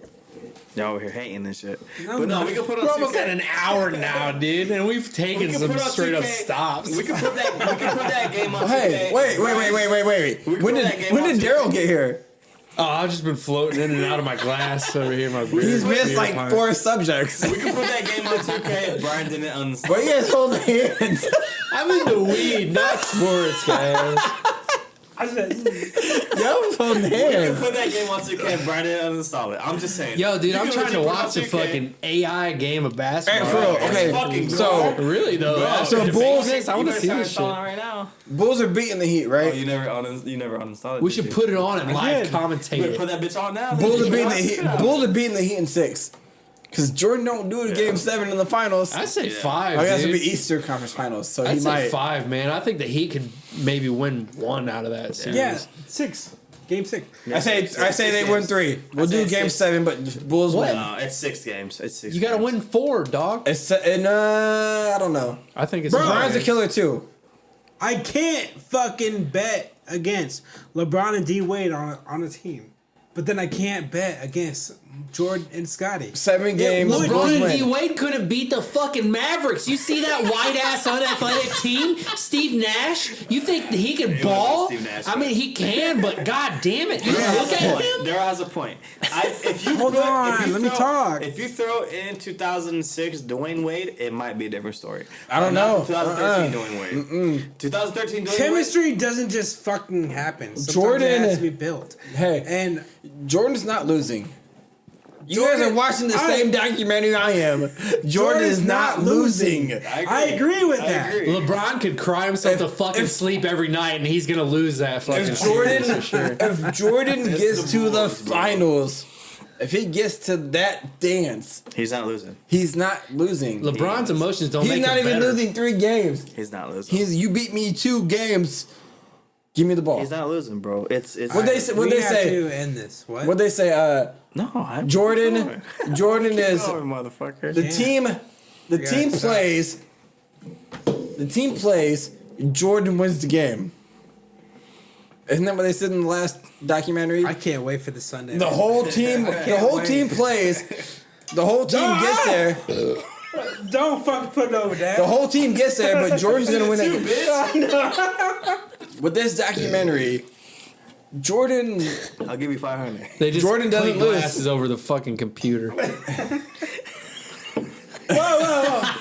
Y'all over here hating this shit. No, But no, no. we can put on We're almost 2K. at an hour now, dude, and we've taken We can some put on straight up 2K. stops. We can put that game on. Hey, 2K. wait! We can When put that did game when on did 2K. Daryl get here? Oh, I've just been floating in and out of my glass over here. My beer, He's missed beer like pint. 4 subjects. We can put that game on 2K if Bryan didn't uninstall. Why you guys holding hands? I'm into weed, not sports, guys. I said, Y'all was holding We can hands. put that game on 2K if Bryan didn't uninstall it. I'm just saying. Yo, dude, You I'm can trying to legit put it on watch a 2K. fucking AI game of basketball. Hey, for real, It's okay, fucking so good. Really though, Bro, So if Bulls- you I want to better see start this shit. installing right now. Bulls are beating the Heat, Oh, right? you never uninstalled it. We did should you? put it on and live did. commentate You better it. put that bitch on now. Bulls are You beating can the watch Heat. it out. Bulls are beating the Heat in 6. Because Jordan don't do it Game 7 in the finals. I say Yeah. 5. I guess dude. it'll be Easter Conference Finals, so I'd he say might. 5, man. I think the Heat could maybe win 1 out of that series. yeah, 6. Game 6. I say they win 3. We'll I say do Game 6. 7, but Bulls win. No, it's 6 games. It's 6. You got to games. win 4, dog. It's I don't know. I think it's Brian's a killer too. I can't fucking bet against LeBron and D Wade on a team. But then I can't bet against Jordan and Scotty. 7 games. would- Bulls LeBron and D win. Wade couldn't beat the fucking Mavericks. You see that white ass unathletic team, Steve Nash? You think that he can ball? Steve Nash, I mean, he can, but god damn it! You Daryl look has a at point. him. Daryl has a point. If you Hold on, let me talk. If you throw in 2006 Dwayne Wade, it might be a different story. I don't Not know. 2013 Dwayne Wade. 2013 Dwayne Chemistry doesn't just fucking happen. Sometimes Jordan- it has to be built. Hey. And Jordan's not losing. You guys are watching the same documentary I am. Jordan is not losing. I agree with that. LeBron could cry himself to fucking sleep every night, and he's gonna lose that fucking If Jordan, series for sure. if Jordan gets to the finals, if he gets to that dance, He's not losing. he's not losing. LeBron's emotions don't He's make not him even better. losing 3 games. He's not losing. You beat me 2 games. Give me the ball. He's not losing, bro. It's. What they say? What We they have say? to end this. What? What they say? no, Jordan is motherfucker. the team. The gotta team stop. plays. The team plays. Jordan wins the game. Isn't that what they said in the last documentary? I can't wait for the Sunday. The whole team. The whole team plays. The whole team gets there. Don't fucking put it over there. The whole team gets there, but Jordan's gonna win it. With this documentary, Jordan. I'll give you 500. They just Jordan doesn't clean lose. glasses over the fucking computer.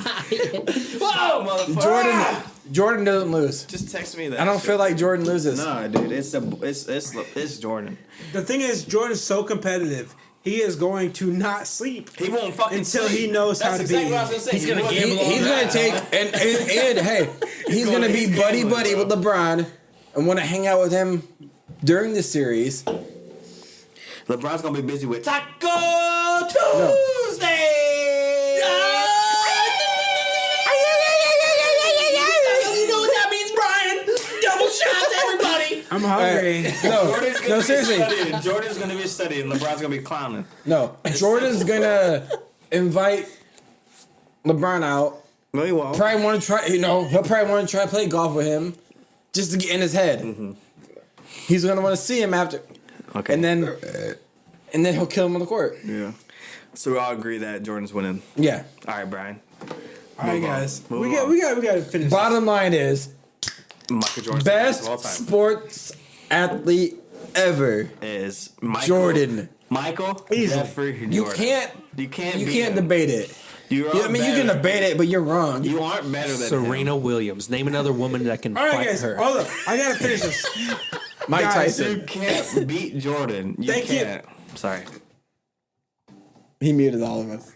Whoa, motherfucker! Jordan doesn't lose. Just text me that. I don't shit. feel like Jordan loses. No, dude. It's Jordan. The thing is, Jordan's so competitive. He is going to not sleep He won't fucking until sleep. he knows That's how to exactly be. what I was gonna say. He's gonna won't- gamble He's on gonna that. take and hey, he's gonna be buddy with LeBron and want to hang out with him during the series. LeBron's gonna be busy with Taco Tuesday. You know what that means, Bryan? Double shots, everybody. I'm hungry. Jordan's gonna No, be seriously. studying. Jordan's gonna be studying. LeBron's gonna be clowning. No, Jordan's gonna invite LeBron out. No, he won't. Probably want to try. He'll probably want to try to play golf with him, just to get in his head. He's gonna want to see him after, Okay. and then he'll kill him on the court. Yeah. So we all agree that Jordan's winning. Yeah. All right, Brian. All right, Move on. guys. Move We on. got to finish. Bottom line is, Michael Jordan best of all time sports athlete ever. is Michael Jordan. Michael Easily. Jeffrey Jordan. You can't You can't beat him. debate it. You I mean, you can debate it, but you're wrong. You aren't better than Serena him. Williams. Name another woman that can All right, fight guys. her. Hold up. I got to finish this. Mike guys, You Tyson. can't beat Jordan. You Thank you. can't. Sorry. He muted all of us.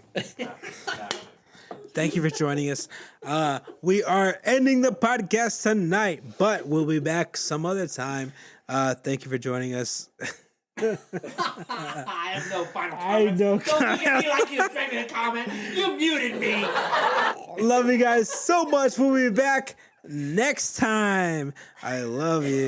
Thank you for joining us. We are ending the podcast tonight, but we'll be back some other time. Thank you for joining us. I have no final I comments. know. Don't look at me like you expected a comment. You muted me. Love you guys so much. We'll be back next time. I love you.